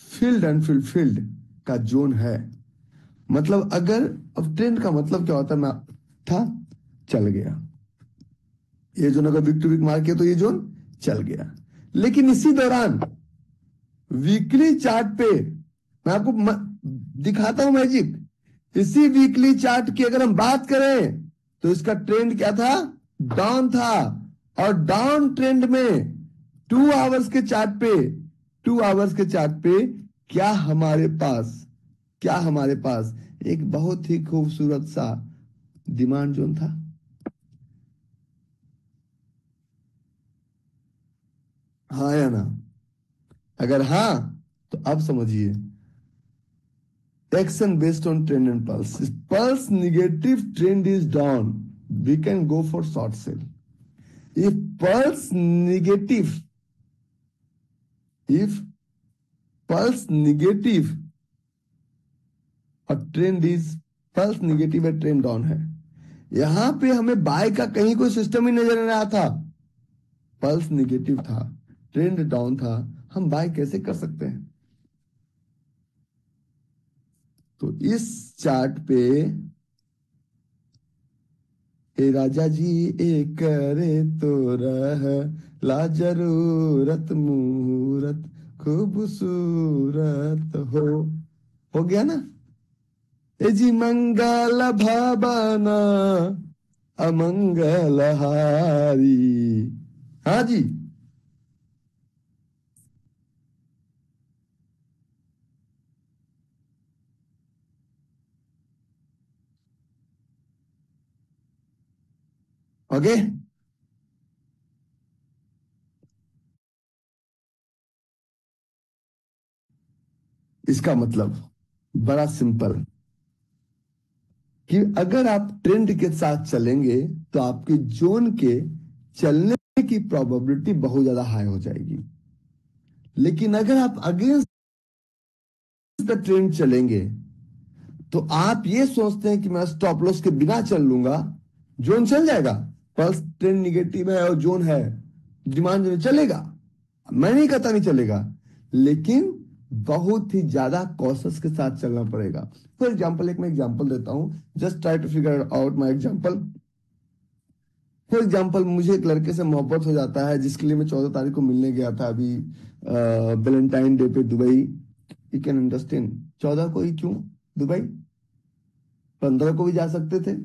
फील्ड अनफुलफिल्ड का जोन है? मतलब अगर, अब ट्रेंड का मतलब क्या होता है, मैं था चल गया, ये जोन अगर वीक टू वीक मार किया तो ये जोन चल गया। लेकिन इसी दौरान वीकली चार्ट पे मैं आपको दिखाता हूं मैजिक। इसी वीकली चार्ट की अगर हम बात करें तो इसका ट्रेंड क्या था? डाउन था। और डाउन ट्रेंड में 2 आवर्स के चार्ट पे, 2 आवर्स के चार्ट पे क्या हमारे पास, क्या हमारे पास एक बहुत ही खूबसूरत सा डिमांड जोन था। हाँ या ना? अगर हाँ तो अब समझिए, action based on trend and pulse. If pulse negative trend is down, we can go for short sell. If pulse negative, if pulse negative और ट्रेंड इज, पल्स निगेटिव है, ट्रेंड डाउन है, यहां पे हमें बाय का कहीं कोई system ही नजर नहीं आ रहा था। पल्स निगेटिव था, ट्रेंड डाउन था, हम बाय कैसे कर सकते हैं? तो इस चार्ट पे ए राजा जी एक करे तो रह ला जरूरत मुहूर्त खूबसूरत हो गया ना? ए जी मंगल भावना अमंगल हारी। हाँ जी, ओके। इसका मतलब बड़ा सिंपल, कि अगर आप ट्रेंड के साथ चलेंगे तो आपके जोन के चलने की प्रोबेबिलिटी बहुत ज्यादा हाई हो जाएगी। लेकिन अगर आप अगेंस्ट द ट्रेंड चलेंगे तो आप ये सोचते हैं कि मैं स्टॉप लॉस के बिना चल लूंगा, जोन चल जाएगा। पल्स ट्रेंड निगेटिव है और जोन है, डिमांड जो चलेगा, मैं नहीं कहता नहीं चलेगा, लेकिन बहुत ही ज्यादा कॉशस के साथ चलना पड़ेगा। फॉर एग्जाम्पल, एक मैं एग्जाम्पल देता हूं, just try to figure out my example. For example, मुझे एक लड़के से मोहब्बत हो जाता है जिसके लिए मैं 14 तारीख को मिलने गया था अभी वैलेंटाइन डे पे दुबई। यू कैन अंडरस्टैंड, 14 को ही क्यों दुबई, 15 को भी जा सकते थे,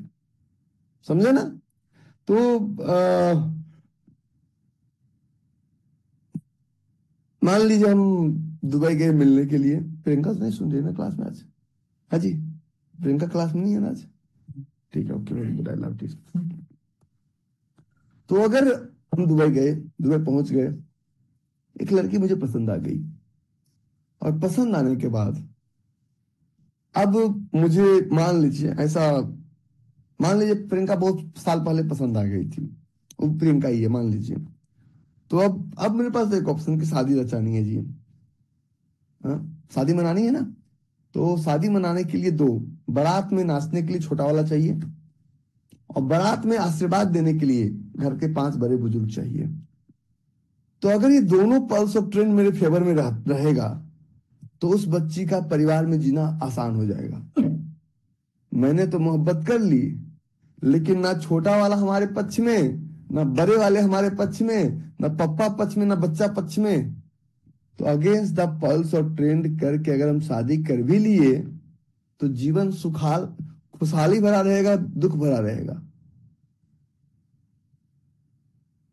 समझे ना? तो मान लीजिए हम दुबई गए मिलने के लिए, प्रियंका नहीं सुन रही है ना क्लास में आज? हाँ जी, प्रियंका क्लास में नहीं है ना आज? ठीक है, okay, very good, I love you. तो अगर हम दुबई गए, दुबई पहुंच गए, एक लड़की मुझे पसंद आ गई, और पसंद आने के बाद अब मुझे मान लीजिए ऐसा, मान लीजिए प्रियंका बहुत साल पहले पसंद आ गई थी, वो प्रियंका ही है मान लीजिए। तो अब मेरे पास एक ऑप्शन की शादी रचानी है जी। हाँ, शादी मनानी है ना? तो शादी मनाने के लिए दो, बारात में नाचने के लिए छोटा वाला चाहिए, और बारात में आशीर्वाद देने के लिए घर के 5 बड़े बुजुर्ग चाहिए। तो अगर ये दोनों पल्स ऑफ ट्रेंड मेरे फेवर में रहेगा, तो उस बच्ची का परिवार में जीना आसान हो जाएगा। मैंने तो मोहब्बत कर ली, लेकिन ना छोटा वाला हमारे पक्ष में, ना बड़े वाले हमारे पक्ष में, ना पप्पा पक्ष में, ना बच्चा पक्ष में। तो अगेंस्ट द पल्स और ट्रेंड करके अगर हम शादी कर भी लिए, तो जीवन सुखाल खुशहाली भरा रहेगा, दुख भरा रहेगा।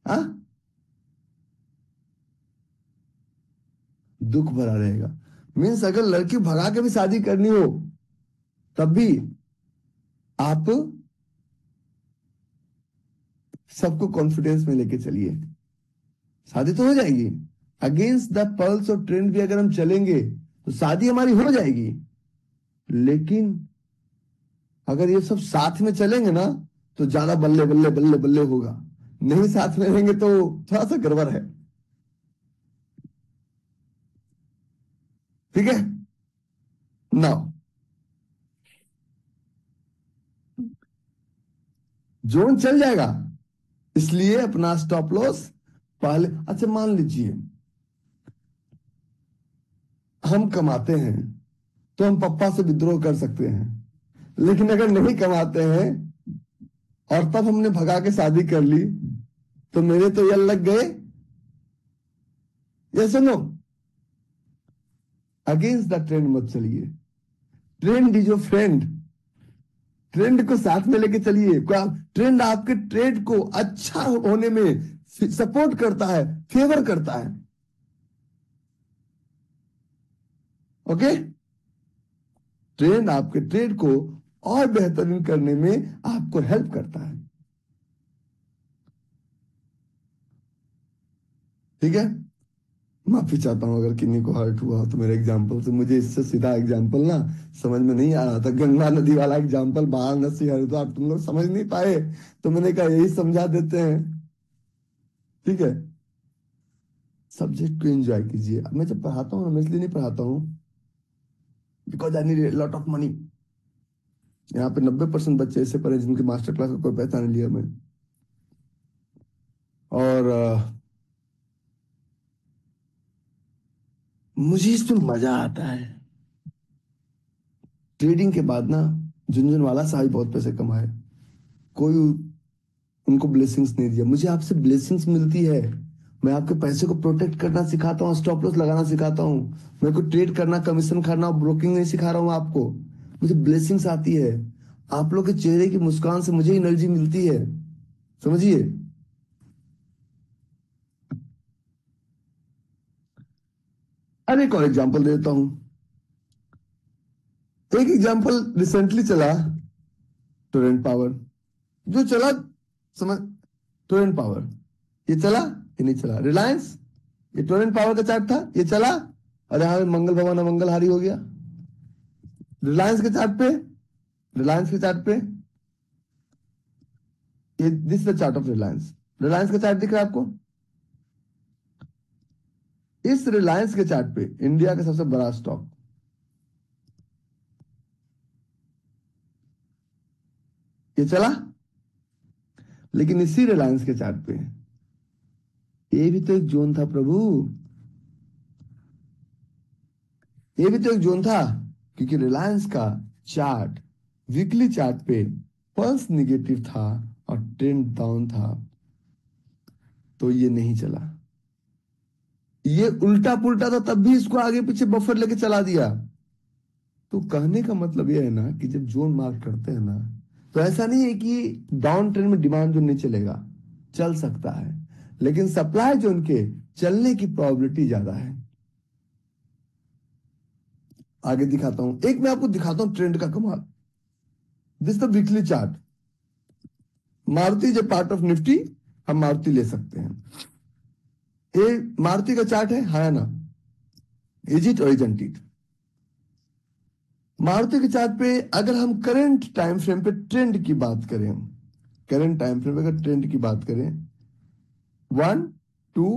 हाँ, दुख भरा रहेगा। मीन्स अगर लड़की भगा के भी शादी करनी हो, तब भी आप सबको कॉन्फिडेंस में लेके चलिए, शादी तो हो जाएगी। अगेंस्ट द पल्स और ट्रेंड भी अगर हम चलेंगे, तो शादी हमारी हो जाएगी। लेकिन अगर ये सब साथ में चलेंगे ना, तो ज्यादा बल्ले बल्ले बल्ले बल्ले होगा। नहीं साथ में रहेंगे तो थोड़ा सा गड़बड़ है। ठीक है, नाउ जोन चल जाएगा, इसलिए अपना स्टॉप लॉस पहले। अच्छा, मान लीजिए हम कमाते हैं, तो हम पप्पा से विद्रोह कर सकते हैं। लेकिन अगर नहीं कमाते हैं और तब हमने भगा के शादी कर ली, तो मेरे तो ये लग गए। ये सुनो, अगेंस्ट द ट्रेंड मत चलिए, trend is your friend. Trend को साथ में लेके चलिए। ट्रेंड आपके ट्रेड को अच्छा होने में सपोर्ट करता है, फेवर करता है। ओके, ट्रेंड आपके ट्रेड को और बेहतरीन करने में आपको हेल्प करता है। ठीक है, माफी चाहता हूं अगर किन्हीं को हर्ट हुआ हो तो मेरे एग्जाम्पल से। मुझे इससे सीधा एग्जाम्पल ना समझ में नहीं आ रहा था, गंगा नदी वाला एग्जाम्पल, वाराणसी हरिद्वार, तुम लोग समझ नहीं पाए, तो मैंने कहा यही समझा देते हैं। ठीक है, सब्जेक्ट को एंजॉय कीजिए। मैं जब पढ़ाता हूँ, मैं इसलिए नहीं पढ़ाता हूँ because I need lot of money. यहाँ पे 90% बच्चे ऐसे पढ़े जिनके मास्टर क्लास का कोई पैसा नहीं लिया मैं। और मुझे इसमें मजा आता है। ट्रेडिंग के बाद ना झुनझुनवाला साहब बहुत पैसे कमाए, कोई उनको ब्लेसिंग्स नहीं दिया। मुझे आपसे ब्लेसिंग्स मिलती है। मैं आपके पैसे को प्रोटेक्ट करना सिखाता हूँ, स्टॉप लॉस लगाना सिखाता हूँ। मेरे को ट्रेड करना, कमीशन करना, ब्रोकिंग नहीं सिखा रहा हूँ आपको। मुझे ब्लेसिंग्स आती है। आप लोग के चेहरे की मुस्कान से मुझे एनर्जी मिलती है, समझिए। अरे एक और एग्जाम्पल देता हूं। एक एग्जाम्पल रिसेंटली चला, टोरेंट पावर जो चला, समझ, टोरेंट पावर ये चला, ये नहीं चला। रिलायंस, ये टोरेंट पावर का चार्ट था, ये चला, और यहां मंगल भवन मंगलहारी हो गया। रिलायंस के चार्ट पे, रिलायंस के चार्ट पे, ये this the chart of Reliance. Reliance का चार्ट दिख रहा है आपको? इस रिलायंस के चार्ट पे इंडिया का सबसे बड़ा स्टॉक, ये चला। लेकिन इसी रिलायंस के चार्ट पे, ये भी तो एक जोन था प्रभु, ये भी तो एक जोन था। क्योंकि रिलायंस का चार्ट वीकली चार्ट पे पल्स निगेटिव था और ट्रेंड डाउन था, तो ये नहीं चला। ये उल्टा पुल्टा था, तब भी इसको आगे पीछे बफर लेके चला दिया। तो कहने का मतलब ये है ना कि जब जोन मार्क करते हैं ना, तो ऐसा नहीं है कि डाउन ट्रेंड में डिमांड जोन नहीं चलेगा, चल सकता है, लेकिन सप्लाई जोन के चलने की प्रोबेबिलिटी ज्यादा है। आगे दिखाता हूं, एक मैं आपको दिखाता हूं ट्रेंड का कमाल। This the weekly chart. Maruti is a part of Nifty, हम मारुति ले सकते हैं। ये मारुति का चार्ट है, हाँ या ना? इज इट और इजंट इट? मारुति के चार्ट पे अगर हम करंट टाइम फ्रेम पे ट्रेंड की बात करें, करंट टाइम फ्रेम पे अगर ट्रेंड की बात करें, 1 2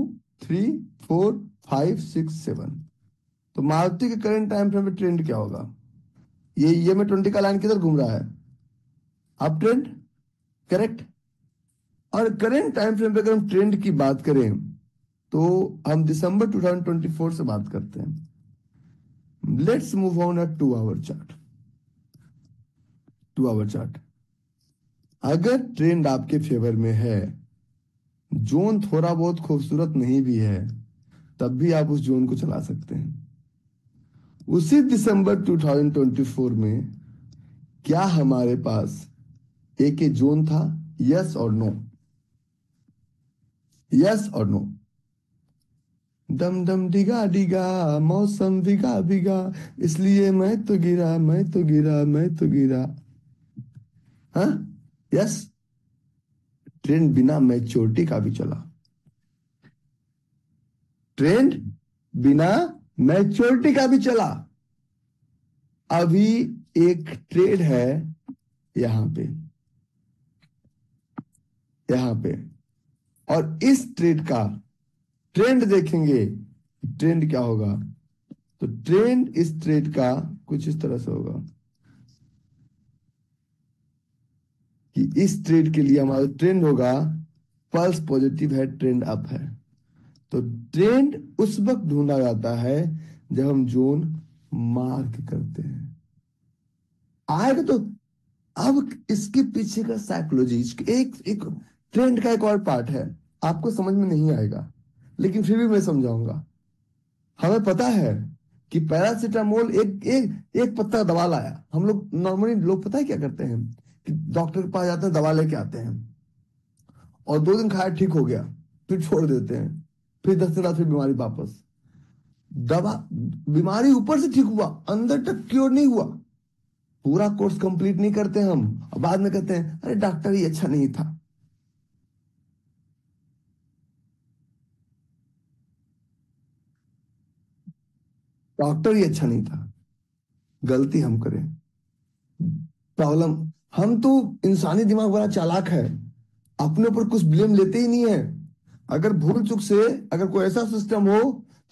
3 4 5 6 7, तो मारुति के करंट टाइम फ्रेम पे ट्रेंड क्या होगा? ये में 20 का लाइन किधर घूम रहा है? Up trend, correct. और करंट टाइम फ्रेम पे अगर हम ट्रेंड की बात करें तो हम दिसंबर 2024 से बात करते हैं। Let's move on at 2 hour chart. 2 hour chart, अगर ट्रेंड आपके फेवर में है, जोन थोड़ा बहुत खूबसूरत नहीं भी है, तब भी आप उस जोन को चला सकते हैं। उसी दिसंबर 2024 में क्या हमारे पास एक जोन था? Yes or no? Yes or no? दम दम डिगा डिगा मौसम भीगा भीगा, इसलिए मैं तो गिरा, मैं तो गिरा, मैं तो गिरा। हाँ, यस। ट्रेंड बिना मैच्योरिटी का भी चला। ट्रेंड बिना मैच्योरिटी का भी चला। अभी एक ट्रेड है यहां पे, यहां पे, और इस ट्रेड का ट्रेंड देखेंगे, ट्रेंड क्या होगा? तो ट्रेंड इस ट्रेड का कुछ इस तरह से होगा कि इस ट्रेड के लिए हमारा ट्रेंड होगा, पल्स पॉजिटिव है, ट्रेंड अप है। तो ट्रेंड उस वक्त ढूंढा जाता है जब हम जोन मार्क करते हैं। आएगा तो अब इसके पीछे का साइकोलॉजी, एक एक ट्रेंड का एक और पार्ट है, आपको समझ में नहीं आएगा, लेकिन फिर भी मैं समझाऊंगा। हमें पता है कि पैरासीटामोल एक एक एक पत्ता दवा लाया। हम लोग नॉर्मली लोग पता है क्या करते हैं कि डॉक्टर के पास जाते हैं, दवा लेके आते हैं, और 2 दिन खाया ठीक हो गया, फिर छोड़ देते हैं, फिर 10 दिन बाद फिर बीमारी वापस। दवा, बीमारी ऊपर से ठीक हुआ, अंदर तक क्योर नहीं हुआ। पूरा कोर्स कंप्लीट नहीं करते हम, और बाद में कहते हैं अरे डॉक्टर ही अच्छा नहीं था। डॉक्टर ही अच्छा नहीं था, गलती हम करें, प्रॉब्लम। हम तो, इंसानी दिमाग बड़ा चालाक है, अपने ऊपर कुछ ब्लेम लेते ही नहीं है। अगर भूल चूक से अगर कोई ऐसा सिस्टम हो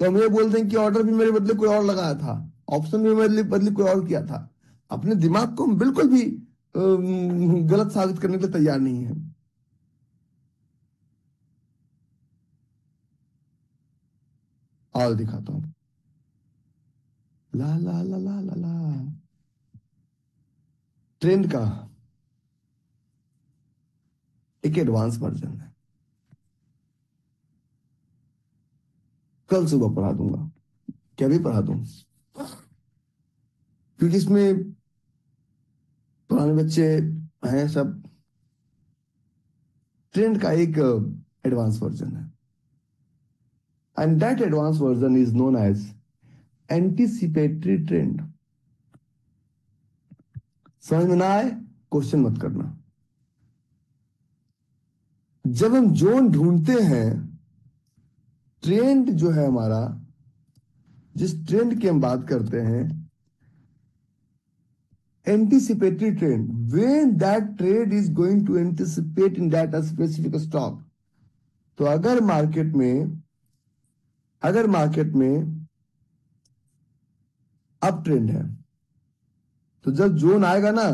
तो हम ये बोलते हैं कि ऑर्डर भी मेरे बदले कोई और लगाया था, ऑप्शन भी मेरे बदले कोई और किया था। अपने दिमाग को हम बिल्कुल भी गलत साबित करने के लिए तैयार नहीं है। और दिखाता हूं, ला ला ला ला ला ला, ट्रेंड का एक एडवांस वर्जन है, कल सुबह पढ़ा दूंगा, क्या भी पढ़ा दूं, क्योंकि इसमें पुराने बच्चे हैं सब। ट्रेंड का एक एडवांस वर्जन है, and that advance version is known as anticipatory trend. समझ में ना आए, क्वेश्चन मत करना। जब हम जोन ढूंढते हैं, ट्रेंड जो है हमारा, जिस ट्रेंड की हम बात करते हैं, anticipatory trend, when that trade is going to anticipate in that specific stock. तो अगर मार्केट में अप ट्रेंड है, तो जब जोन आएगा ना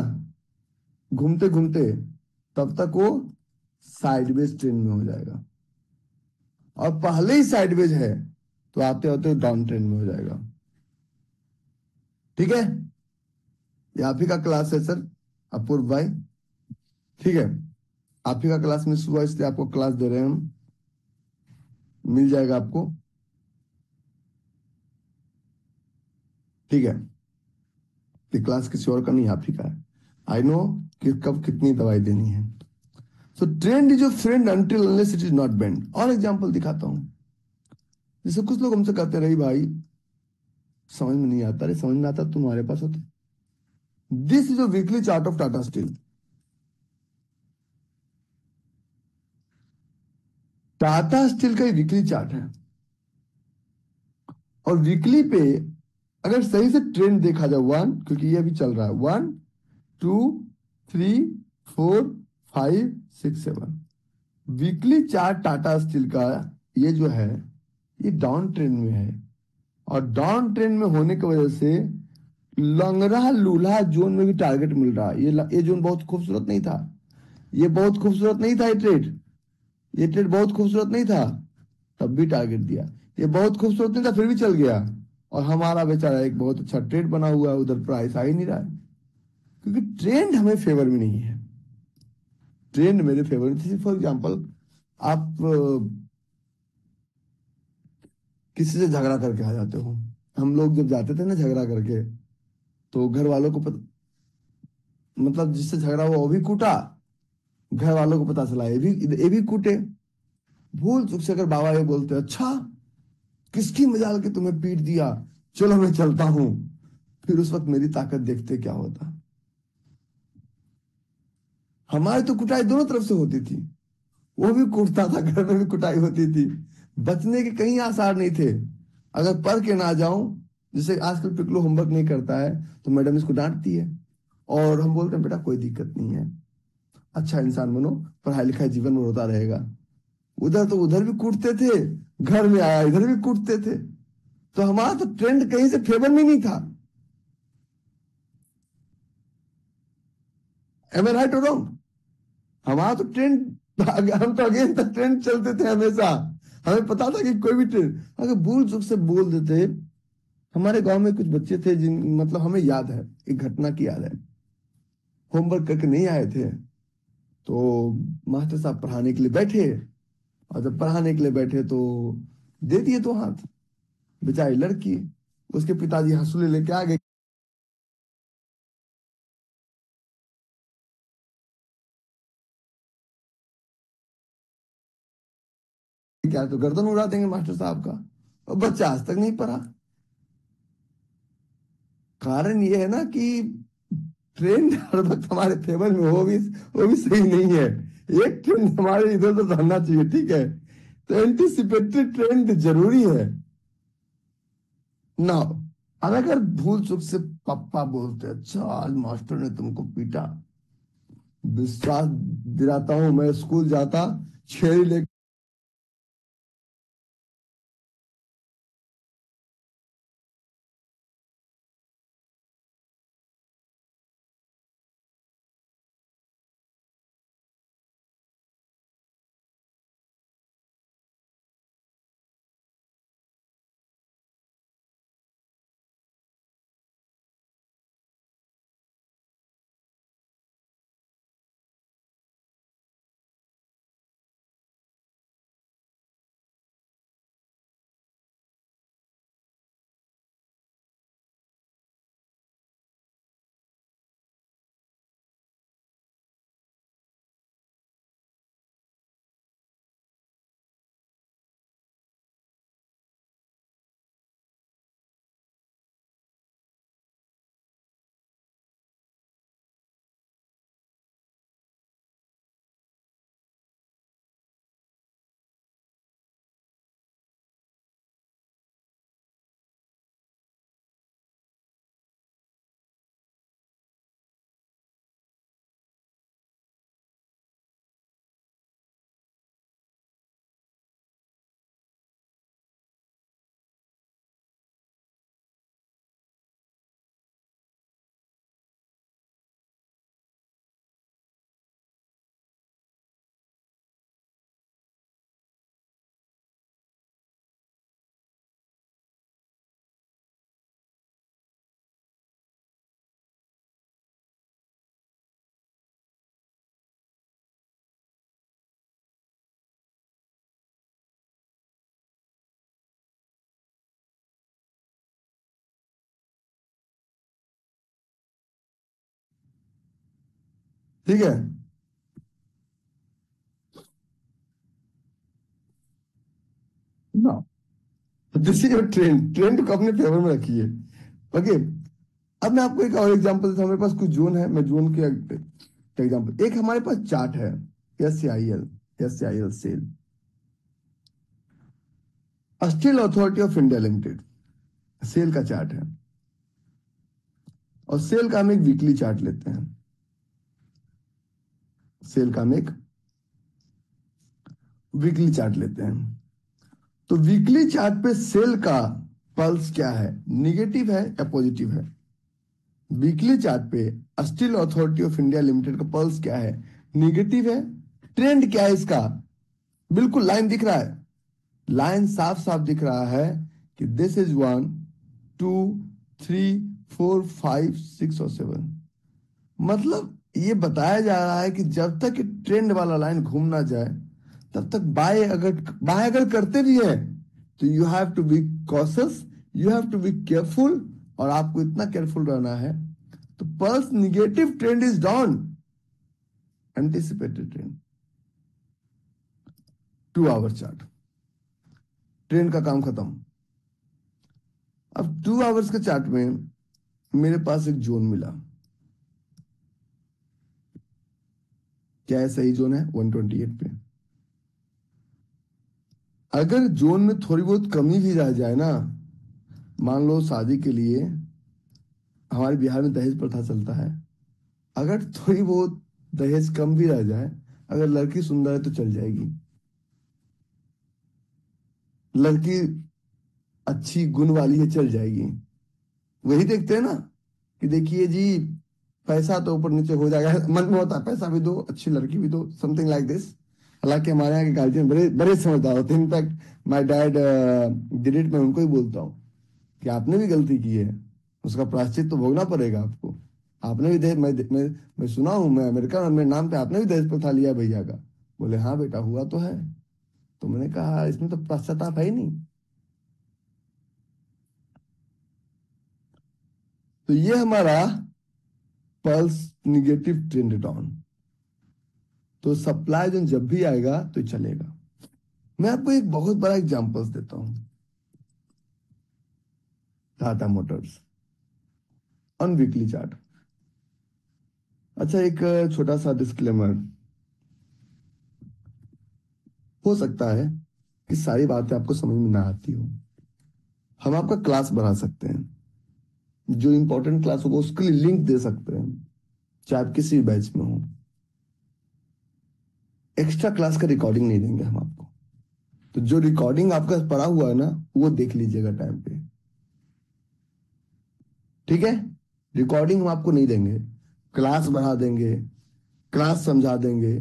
घूमते घूमते, तब तक वो साइडवेज ट्रेंड में हो जाएगा, और पहले ही साइडवेज है तो आते होते डाउन ट्रेंड में हो जाएगा। ठीक है, ये आप ही का क्लास है सर, अपूर्व भाई। ठीक है, आप ही का क्लास मिस हुआ इसलिए आपको क्लास दे रहे हैं हम, मिल जाएगा आपको। ठीक है, ये क्लास किसी और का नहीं, आप ही का है। आई नो कि कब कितनी दवाई देनी है। सो trend is your friend until unless it is not bend. और एग्जांपल दिखाता हूं। जैसे कुछ लोग हमसे कहते रही भाई समझ में नहीं आता, अरे समझ में आता तुम्हारे पास होता। This is a weekly chart of Tata steel. Tata steel का वीकली चार्ट है, और वीकली पे अगर सही से ट्रेंड देखा जाए, वन, क्योंकि ये अभी चल रहा है, 1, 2, 3, 4, 5, 6, 7, वीकली चार्ट टाटा स्टील का ये जो है ये डाउन ट्रेंड में है। और डाउन ट्रेंड में होने की वजह से लंगड़ा लूल्हा जोन में भी टारगेट मिल रहा है। ये जोन बहुत खूबसूरत नहीं था, ये बहुत खूबसूरत नहीं था, ये ट्रेड बहुत खूबसूरत नहीं था, तब भी टारगेट दिया। ये बहुत खूबसूरत नहीं था, फिर भी चल गया। और हमारा बेचारा एक बहुत अच्छा ट्रेड बना हुआ है, उधर प्राइस आ ही नहीं रहा है, क्योंकि ट्रेंड हमें फेवर में नहीं है। ट्रेंड मेरे फेवर में, फॉर एग्जाम्पल आप किसी से झगड़ा करके आ जाते हो। हम लोग जब जाते थे ना झगड़ा करके, तो घर वालों को मतलब जिससे झगड़ा हुआ वो भी कूटा, घर वालों को पता चला ये भी कूटे। भूल चूक से अगर बाबा ये बोलते अच्छा किसकी मजाल के तुम्हें पीट दिया, चलो मैं चलता हूं, फिर उस वक्त मेरी ताकत देखते क्या होता। हमारी तो कुटाई दोनों तरफ से होती थी, वो भी कूटता था, घर में भी कुटाई होती थी, बचने के कहीं आसार नहीं थे। अगर पढ़ के ना जाऊं, जैसे आजकल पिकलो होमवर्क नहीं करता है तो मैडम इसको डांटती है, और हम बोलते हैं बेटा कोई दिक्कत नहीं है, अच्छा इंसान बनो, पढ़ाई लिखाई जीवन में होता रहेगा। उधर तो उधर भी कूटते थे, घर में आया इधर भी कूटते थे। तो हमारा तो ट्रेंड कहीं से फेवर में नहीं था। एम आई राइट और रॉन्ग? हमारा तो ट्रेंड, हम तो अगेंस्ट द ट्रेंड चलते थे हमेशा। हमें पता था कि कोई भी ट्रेंड अगर भूल चूक से बोल देते। हमारे गांव में कुछ बच्चे थे जिन मतलब हमें याद है, एक घटना की याद है। होमवर्क करके नहीं आए थे, तो मास्टर साहब पढ़ाने के लिए बैठे, और जब पढ़ाने के लिए बैठे तो दे दिए तो हाथ। बेचारी लड़की, उसके पिताजी हंसुले लेके आ गए। क्या तो गर्दन उड़ा देंगे मास्टर साहब का, और बच्चा आज तक नहीं पढ़ा। कारण ये है ना कि ट्रेंड हर वक्त हमारे फेवर में हो, वो भी सही नहीं है। एक ट्रेंड हमारे इधर उधर रहना चाहिए, ठीक है? तो एंटीसिपेटरी ट्रेंड जरूरी है ना। अब अगर भूल चूक से पापा बोलते अच्छा आज मास्टर ने तुमको पीटा, विश्वास दिलाता हूं मैं स्कूल जाता, छेड़ी लेके ठीक है ना। This is your trend, trend को अपने फेवर में रखिए। ओके, अब मैं आपको एक और एग्जांपल देता हूं। हमारे पास कुछ जोन है, मैं जोन के एग्जांपल, एक हमारे पास चार्ट है, SAIL SAIL, steel authority of India limited, SAIL का चार्ट है। और सेल का हम एक वीकली चार्ट लेते हैं, सेल का हम एक वीकली चार्ट लेते हैं। तो वीकली चार्ट पे सेल का पल्स क्या है, निगेटिव है या पॉजिटिव है? वीकली चार्ट पे steel authority of India limited का पल्स क्या है, निगेटिव है। ट्रेंड क्या है इसका, बिल्कुल लाइन दिख रहा है, लाइन साफ साफ दिख रहा है कि दिस इज 1 2 3 4 5 6 और 7। मतलब ये बताया जा रहा है कि जब तक ट्रेंड वाला लाइन घूम ना जाए तब तक बाय अगर करते भी है तो you have to be cautious, you have to be careful. और आपको इतना केयरफुल रहना है। तो pulse negative trend is down, anticipated trend. 2 hour chart, trend का काम खत्म। अब 2 आवर्स के चार्ट में मेरे पास एक जोन मिला, क्या है सही जोन है 128 पे। अगर जोन में थोड़ी बहुत कमी भी रह जाए ना, मान लो शादी के लिए हमारे बिहार में दहेज प्रथा चलता है, अगर थोड़ी बहुत दहेज कम भी रह जाए, अगर लड़की सुंदर है तो चल जाएगी, लड़की अच्छी गुण वाली है चल जाएगी। वही देखते हैं ना कि देखिए जी, पैसा तो ऊपर नीचे हो जाएगा, मन में होता है पैसा भी दो अच्छी लड़की भी दो, समथिंग लाइक दिस। हालांकि हमारे यहाँ के गार्जियन बड़े बड़े समझदार होते हैं। In fact my dad did it, मैं उनको ही बोलता हूँ कि आपने भी गलती की है, उसका प्रायश्चित तो भोगना पड़ेगा आपको। आपने भी दहेज, मैं सुना हूँ, मैं अमेरिका में मेरे नाम पे आपने भी दहेज प्रथा लिया भैया का। बोले हाँ बेटा हुआ तो है। तो मैंने कहा इसमें तो पश्चाताप है ही नहीं। तो ये हमारा पल्स निगेटिव ट्रेंड डाउन। तो सप्लाई जोन जब भी आएगा तो चलेगा। मैं आपको एक बहुत बड़ा एग्जांपल्स देता हूं, Tata Motors on weekly chart. अच्छा, एक छोटा सा डिस्क्लेमर, हो सकता है कि सारी बातें आपको समझ में ना आती हो, हम आपका क्लास बढ़ा सकते हैं, जो इंपॉर्टेंट क्लास होगा उसके लिए लिंक दे सकते हैं, चाहे आप किसी भी बैच में हो। एक्स्ट्रा क्लास का रिकॉर्डिंग नहीं देंगे हम आपको। तो जो रिकॉर्डिंग आपका पड़ा हुआ है ना, वो देख लीजिएगा टाइम पे, ठीक है? रिकॉर्डिंग हम आपको नहीं देंगे, क्लास बढ़ा देंगे, क्लास समझा देंगे,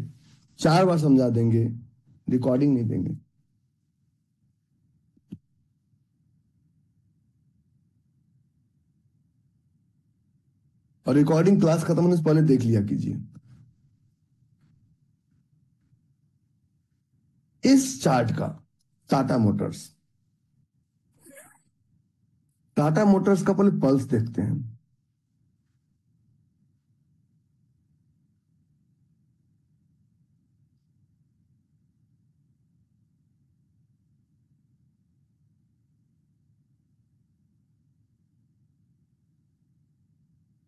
4 बार समझा देंगे, रिकॉर्डिंग नहीं देंगे। और रिकॉर्डिंग क्लास खत्म होने से पहले देख लिया कीजिए। इस चार्ट का टाटा मोटर्स, टाटा मोटर्स का पहले पल्स देखते हैं।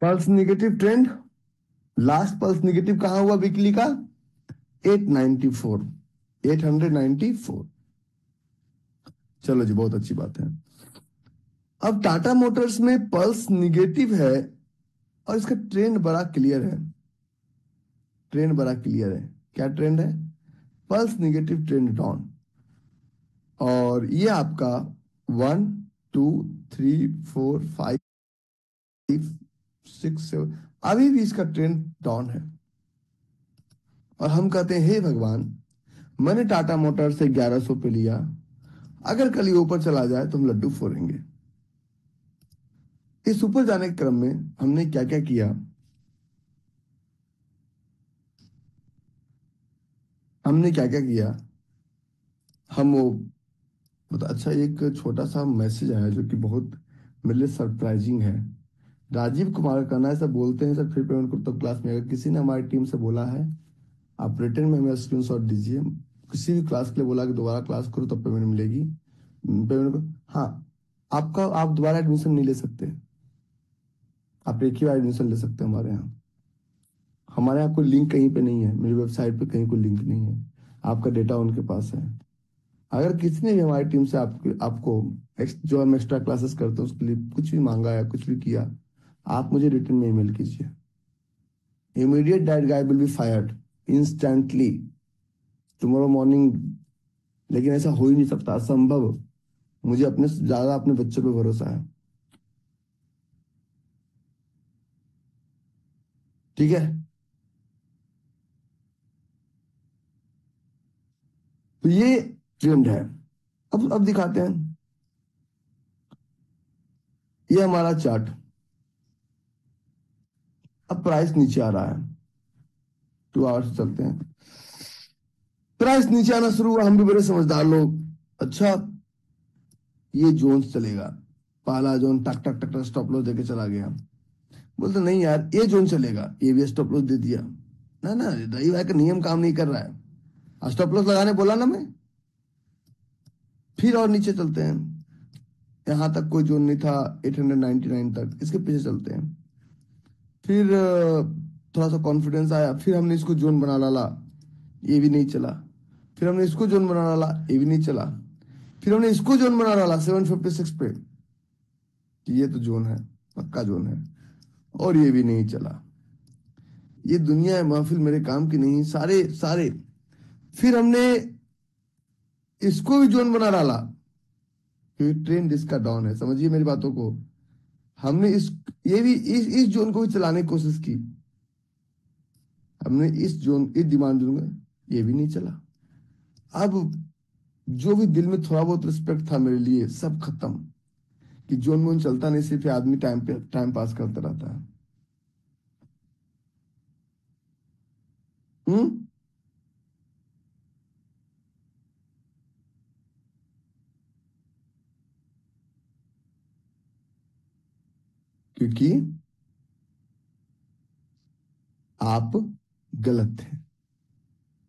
Pulse negative trend, last pulse negative कहां हुआ वीकली का, 894, 894। चलो जी, बहुत अच्छी बात है। अब टाटा मोटर्स में पल्स निगेटिव है और इसका ट्रेंड बड़ा क्लियर है, ट्रेंड बड़ा क्लियर है। क्या ट्रेंड है, पल्स निगेटिव ट्रेंड डाउन। और ये आपका 1 2 3 4 5 6 7, अभी भी इसका ट्रेंड डाउन है। और हम कहते हैं हे भगवान, मैंने टाटा मोटर से 1100 पे लिया, अगर कल ये ऊपर चला जाए तो हम लड्डू फोड़ेंगे। इस ऊपर जाने के क्रम में हमने क्या क्या किया, हमने क्या क्या किया, हम वो अच्छा, एक छोटा सा मैसेज आया जो कि बहुत मेरे लिए सरप्राइजिंग है। राजीव कुमार करना है, सब बोलते हैं सर फिर पेमेंट करो तब क्लास में। अगर किसी ने हमारी टीम से बोला है, आप रिटर्न में हमें स्क्रीनशॉट दीजिए। किसी भी क्लास के लिए बोला कि दोबारा क्लास करो तब पेमेंट मिलेगी, पेमेंट को। हाँ, आपका आप दोबारा एडमिशन नहीं ले सकते, आप एक ही बार एडमिशन ले सकते हैं हमारे यहाँ। हमारे यहाँ कोई लिंक कहीं पे नहीं है, मेरी वेबसाइट पे कहीं कोई लिंक नहीं है, आपका डेटा उनके पास है। अगर किसी ने भी हमारी टीम से आपको जो हम एक्स्ट्रा क्लासेस करते हैं उसके लिए कुछ भी मांगा या कुछ भी किया, आप मुझे रिटर्न में ईमेल कीजिए। Immediate that guy will be fired instantly tomorrow morning. लेकिन ऐसा हो ही नहीं सकता, असंभव। मुझे अपने से ज्यादा अपने बच्चों पे भरोसा है। ठीक है, तो ये ट्रेंड है। अब दिखाते हैं, ये हमारा चार्ट। अब प्राइस नीचे आ रहा है, 2 आवर्स चलते हैं। प्राइस नीचे आना शुरू हुआ, हम भी बड़े समझदार लोग, अच्छा ये जोन चलेगा। पहला जोन टक टक टक टक स्टॉप लॉस देके चला गया। बोलते नहीं यार ये जोन चलेगा, ये भी स्टॉप लॉस दे दिया। ना ना, रही भाई का नियम काम नहीं कर रहा है। स्टॉप लॉस लगाने बोला ना मैं। फिर और नीचे चलते हैं, यहां तक कोई जोन नहीं था, 899 तक, इसके पीछे चलते हैं। फिर थोड़ा सा कॉन्फिडेंस आया, फिर हमने इसको जोन बना डाला, ये भी नहीं चला। फिर हमने इसको जोन बना डाला, ये भी नहीं चला। फिर हमने इसको जोन बना डाला 756 पे, ये तो जोन है, पक्का जोन है, और ये भी नहीं चला। ये दुनिया है महफिल मेरे काम की नहीं, सारे सारे। फिर हमने इसको भी जोन बना डाला, क्योंकि ट्रेंड इसका डाउन है, समझिए मेरी बातों को। हमने ये भी इस जोन को भी चलाने की कोशिश की, हमने इस डिमांड जोन में, ये भी नहीं चला। अब जो भी दिल में थोड़ा बहुत रिस्पेक्ट था मेरे लिए, सब खत्म। कि जोन वोन चलता नहीं, सिर्फ आदमी टाइम पास करता रहता है। हम्म। क्योंकि आप गलत थे,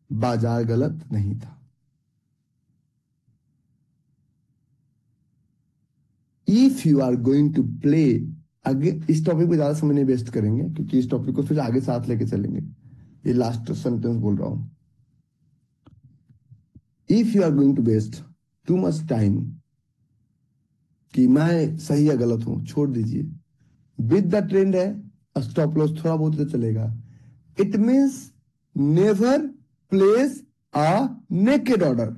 बाजार गलत नहीं था। If you are going to play, आगे इस टॉपिक पे ज्यादा समय नहीं वेस्ट करेंगे, क्योंकि इस टॉपिक को फिर आगे साथ लेके चलेंगे। ये लास्ट सेंटेंस बोल रहा हूं। If you are going to waste too much time कि मैं सही या गलत हूं, छोड़ दीजिए। विद द ट्रेंड है, स्टॉप लॉस थोड़ा बहुत तो चलेगा। It means never place a naked order.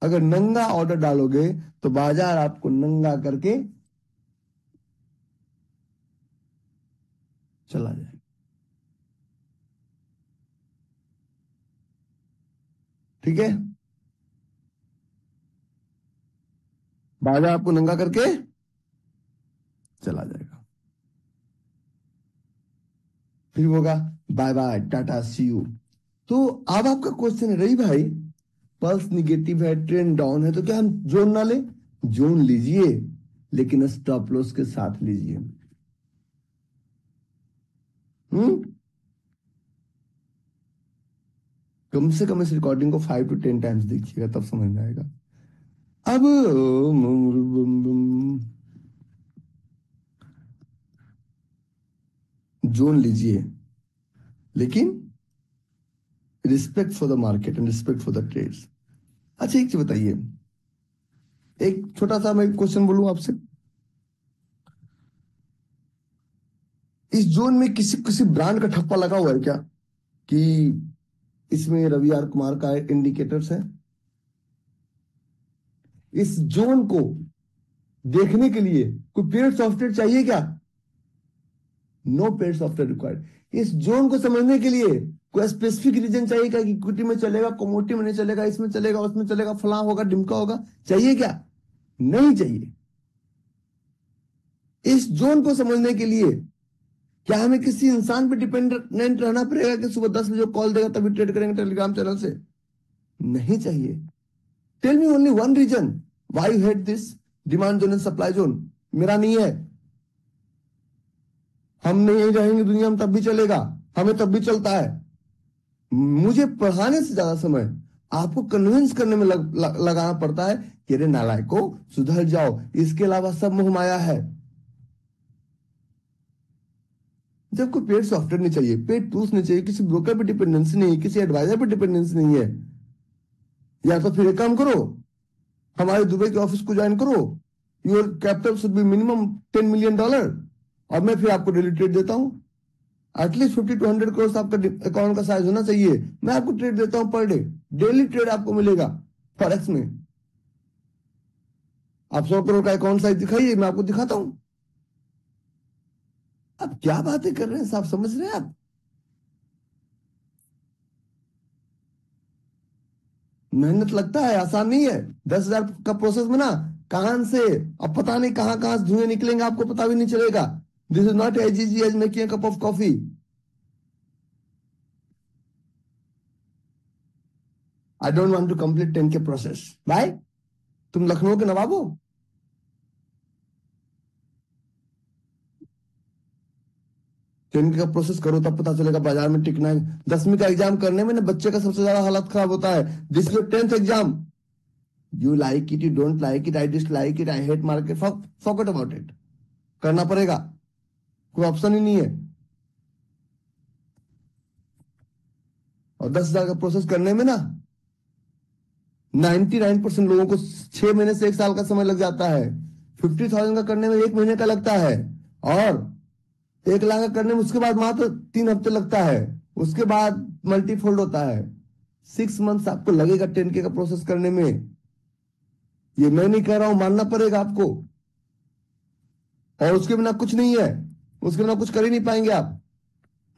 अगर नंगा ऑर्डर डालोगे तो बाजार आपको नंगा करके चला जाएगा। ठीक है, बाजार आपको नंगा करके चला जाएगा। फिर होगा bye bye ta-ta see you. तो अब आपका क्वेश्चन है, रही भाई पल्स निगेटिव है, ट्रेंड डाउन है, तो क्या हम जोन ना ले? जोन लीजिए, लेकिन स्टॉप लॉस के साथ लीजिए। हम्म। कम से कम इस रिकॉर्डिंग को 5 to 10 टाइम्स देखिएगा, तब समझ में आएगा। अब जोन लीजिए, लेकिन respect for the market and respect for the trades. अच्छा एक चीज बताइए, एक छोटा सा मैं क्वेश्चन बोलूं आपसे। इस जोन में किसी किसी ब्रांड का ठप्पा लगा हुआ है क्या, कि इसमें रवि आर कुमार का इंडिकेटर्स है? इस जोन को देखने के लिए कोई पेड सॉफ्टवेयर चाहिए क्या? No paid software required. इस जोन को समझने के लिए कोई स्पेसिफिक रीजन चाहिए क्या, कि इक्विटी में चलेगा, कमोडिटी में नहीं चलेगा, इसमें चलेगा, उसमें चलेगा, फला होगा, ढिमका होगा, चाहिए क्या? नहीं चाहिए। इस जोन को समझने के लिए क्या हमें किसी इंसान पे डिपेंडेंट रहना पड़ेगा कि सुबह 10 बजे कॉल देगा तभी ट्रेड करेंगे टेलीग्राम चैनल से? नहीं चाहिए। Tell me only one reason why you hate this demand zone and supply zone. मेरा नहीं है, हम नहीं रहेंगे दुनिया में तब भी चलेगा, हमें तब भी चलता है। मुझे पढ़ाने से ज्यादा समय आपको कन्विंस करने में लगाना पड़ता है कि अरे नालायको सुधर जाओ, इसके अलावा सब मोह माया है। जब कोई पेड सॉफ्टवेयर नहीं चाहिए, पेड टूल्स नहीं चाहिए, किसी ब्रोकर पे डिपेंडेंसी नहीं है, किसी एडवाइजर पे डिपेंडेंसी नहीं है, या तो फिर एक काम करो, हमारे दुबई के ऑफिस को ज्वाइन करो, your capital should be minimum $10 million, और मैं फिर आपको डेली ट्रेड देता हूं। एटलीस्ट 50 to 100 crores आपका अकाउंट का साइज होना चाहिए, मैं आपको ट्रेड देता हूं पर डे, डेली ट्रेड आपको मिलेगा फॉरेक्स में। आप 100 करोड़ का अकाउंट साइज दिखाइए, मैं आपको दिखाता हूं। आप क्या बातें कर रहे हैं, साहब समझ रहे हैं आप? मेहनत लगता है, आसान नहीं है। 10,000 का प्रोसेस में ना कान से अब पता नहीं कहां कहां से धुएं निकलेंगे, आपको पता भी नहीं चलेगा। This is not as easy as making a cup of coffee. I don't want to complete 10K process. भाई तुम लखनऊ के नवाब हो? 10K का प्रोसेस करो तब पता चलेगा बाजार में टिकना है। 10वीं का एग्जाम करने में ना बच्चे का सबसे ज्यादा हालत खराब होता है। This your 10th exam, you like it, you don't like it, I dislike it, I hate market, forget about it. करना पड़ेगा, कोई ऑप्शन ही नहीं है। और 10,000 का प्रोसेस करने में ना 99% लोगों को 6 महीने से 1 साल का समय लग जाता है। 50,000 का करने में 1 महीने का लगता है, और 1 लाख का करने में उसके बाद मात्र 3 हफ्ते लगता है, उसके बाद मल्टीफोल्ड होता है। 6 मंथ्स आपको लगेगा 10K का प्रोसेस करने में। ये मैं नहीं कह रहा हूं, मानना पड़ेगा आपको। और उसके बिना कुछ नहीं है, उसके बिना कुछ कर ही नहीं पाएंगे आप,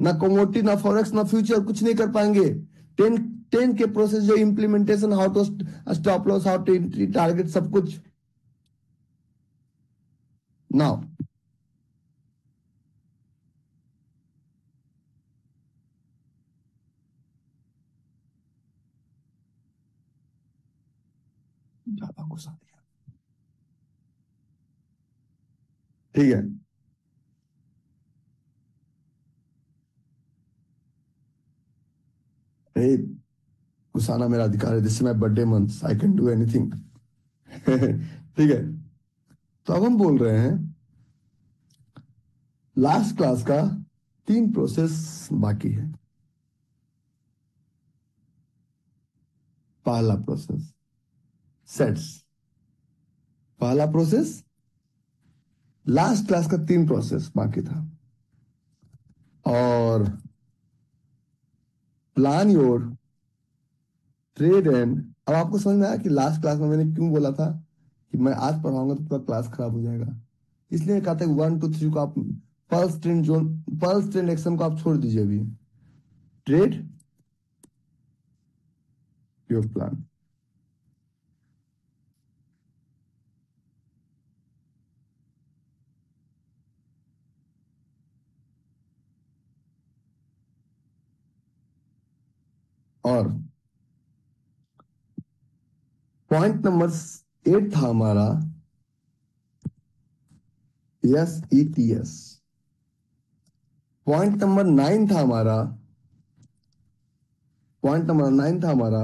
ना कमोडिटी, ना फॉरेक्स, ना फ्यूचर, कुछ नहीं कर पाएंगे। 10 के प्रोसेस जो implementation, how to stop loss, how to entry target, सब कुछ। नाउ ज्यादा गुस्सा दिया, ठीक है? अरे गुस्साना मेरा अधिकार है, this is my birthday month, I can do anything. ठीक है, तो अब हम बोल रहे हैं लास्ट क्लास का 3 प्रोसेस बाकी है। पहला प्रोसेस सेट्स, पहला प्रोसेस, लास्ट क्लास का 3 प्रोसेस बाकी था। और प्लान योर ट्रेड एंड, अब आपको समझ में आया कि लास्ट क्लास में मैंने क्यों बोला था कि मैं आज पढ़ाऊंगा तो पूरा क्लास खराब हो जाएगा। इसलिए कहा था 1 2 3 को आप pulse trend zone, pulse trend action को आप छोड़ दीजिए अभी। Trade your plan. और पॉइंट नंबर 8 था हमारा SETS। पॉइंट नंबर 9 था हमारा, पॉइंट नंबर 9 था हमारा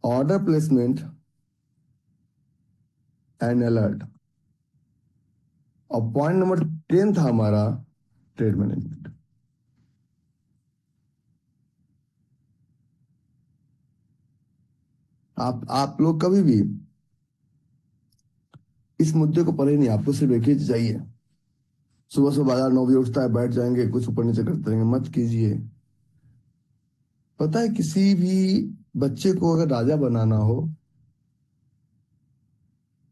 ऑर्डर प्लेसमेंट एंड अलर्ट। और पॉइंट नंबर 10 था हमारा ट्रेड मैनेजमेंट। आप लोग कभी भी इस मुद्दे को पढ़े नहीं, आपको सिर्फ एक ही चीज चाहिए, सुबह सुबह बाजार 9 बजे उठता है, बैठ जाएंगे, कुछ ऊपर नीचे करते रहेंगे, मत कीजिए। पता है किसी भी बच्चे को अगर राजा बनाना हो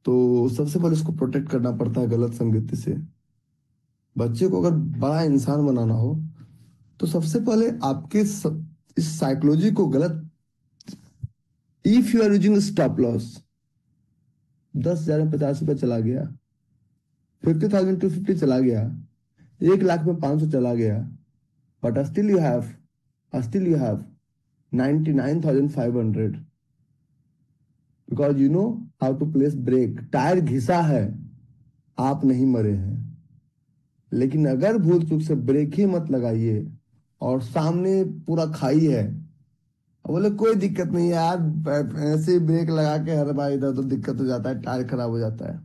तो सबसे पहले उसको प्रोटेक्ट करना पड़ता है गलत संगति से। बच्चे को अगर बड़ा इंसान बनाना हो तो सबसे पहले आपके इस साइकोलॉजी को गलत, if you are using stop loss, 10,000 में 50 रुपये चला गया, 50,000 टू 50 चला गया, 1 लाख में 500 चला गया, but still you have 99,500 because you know how to place brake। Tyre घिसा है, आप नहीं मरे हैं। लेकिन अगर भूल चूक से ब्रेक ही मत लगाइए और सामने पूरा खाई है, बोले कोई दिक्कत नहीं है यार, ऐसे ही ब्रेक लगा के हर बार इधर तो दिक्कत हो जाता है, टायर खराब हो जाता है,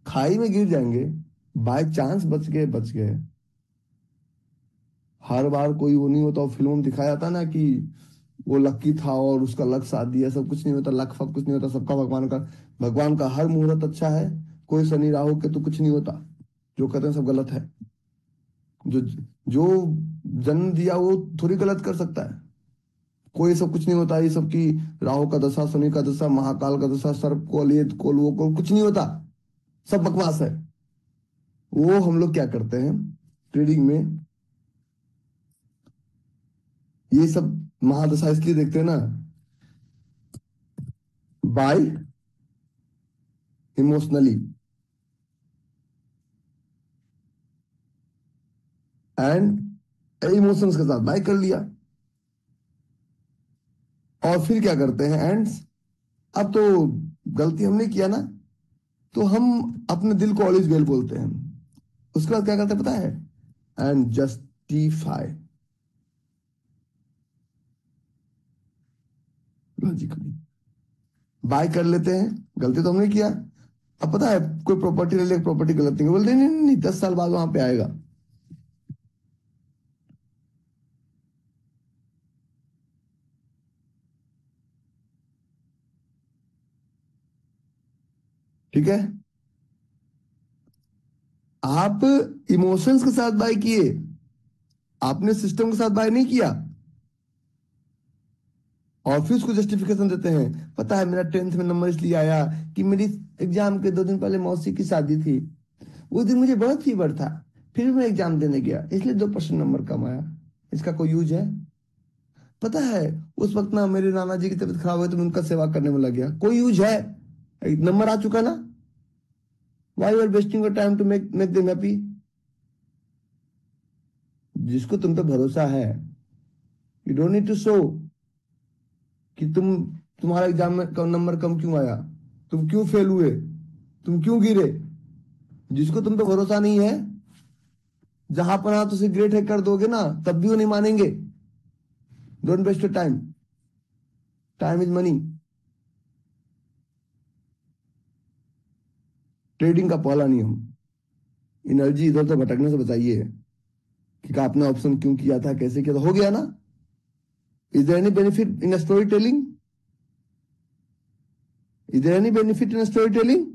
खाई में गिर जाएंगे, बाय चांस बच गए बच गए। हर बार कोई वो नहीं होता, फिल्मों में दिखाया जाता ना कि वो लक्की था और उसका लक साथ दिया, सब कुछ नहीं होता, लक फक कुछ नहीं होता, सबका भगवान का हर मुहूर्त अच्छा है। कोई शनि राहु के तो कुछ नहीं होता, जो कहते हैं सब गलत है। जो जो जन्म दिया वो थोड़ी गलत कर सकता है। कोई सब कुछ नहीं होता, ये सब की राहु का दशा, शनि का दशा, महाकाल का दशा, सर्प को, लेत को, वो को, कुछ नहीं होता, सब बकवास है। वो हम लोग क्या करते हैं ट्रेडिंग में, ये सब महादशा इसलिए देखते हैं ना, बाय इमोशनली एंड इमोशंस के साथ बाय कर लिया, और फिर क्या करते हैं एंड्स, अब तो गलती हमने किया ना, तो हम अपने दिल को ऑल इज वेल बोलते हैं। उसके बाद क्या करते हैं पता है, एंड जस्टिफाई लॉजिकली बाय कर लेते हैं। गलती तो हमने किया, अब पता है कोई प्रॉपर्टी ले ले, प्रॉपर्टी गलत नहीं, बोलते नहीं नहीं नहीं 10 साल बाद वहां पे आएगा। ठीक है, आप इमोशंस के साथ बाय किए, आपने सिस्टम के साथ बाय नहीं किया, और फिर उसको जस्टिफिकेशन देते हैं, पता है मेरा 10th में नंबर इसलिए आया कि मेरी एग्जाम के 2 दिन पहले मौसी की शादी थी, उस दिन मुझे बहुत फीवर था, फिर मैं एग्जाम देने गया इसलिए 2% नंबर कम आया। इसका कोई यूज है? पता है उस वक्त ना मेरे नाना जी की तबीयत खराब हुई तो मैं उनका सेवा करने में लग गया, कोई यूज है? नंबर आ चुका ना, why you are wasting your time to make make them happy. जिसको तुम पे भरोसा है, you don't need to show कि तुम्हारा एग्जाम में कम नंबर कम क्यों आया, तुम क्यों फेल हुए, तुम क्यों गिरे। जिसको तुम पे भरोसा नहीं है, जहां पर आप उसे ग्रेट है कर दोगे ना, तब भी वो नहीं मानेंगे। Don't waste your time, time is money. Trading का पहला नियम, एनर्जी इधर उधर भटकने से बचाइए, कि आपने ऑप्शन क्यों किया था, कैसे किया था, हो गया ना। Is there any benefit in story telling? Is there any benefit in story telling?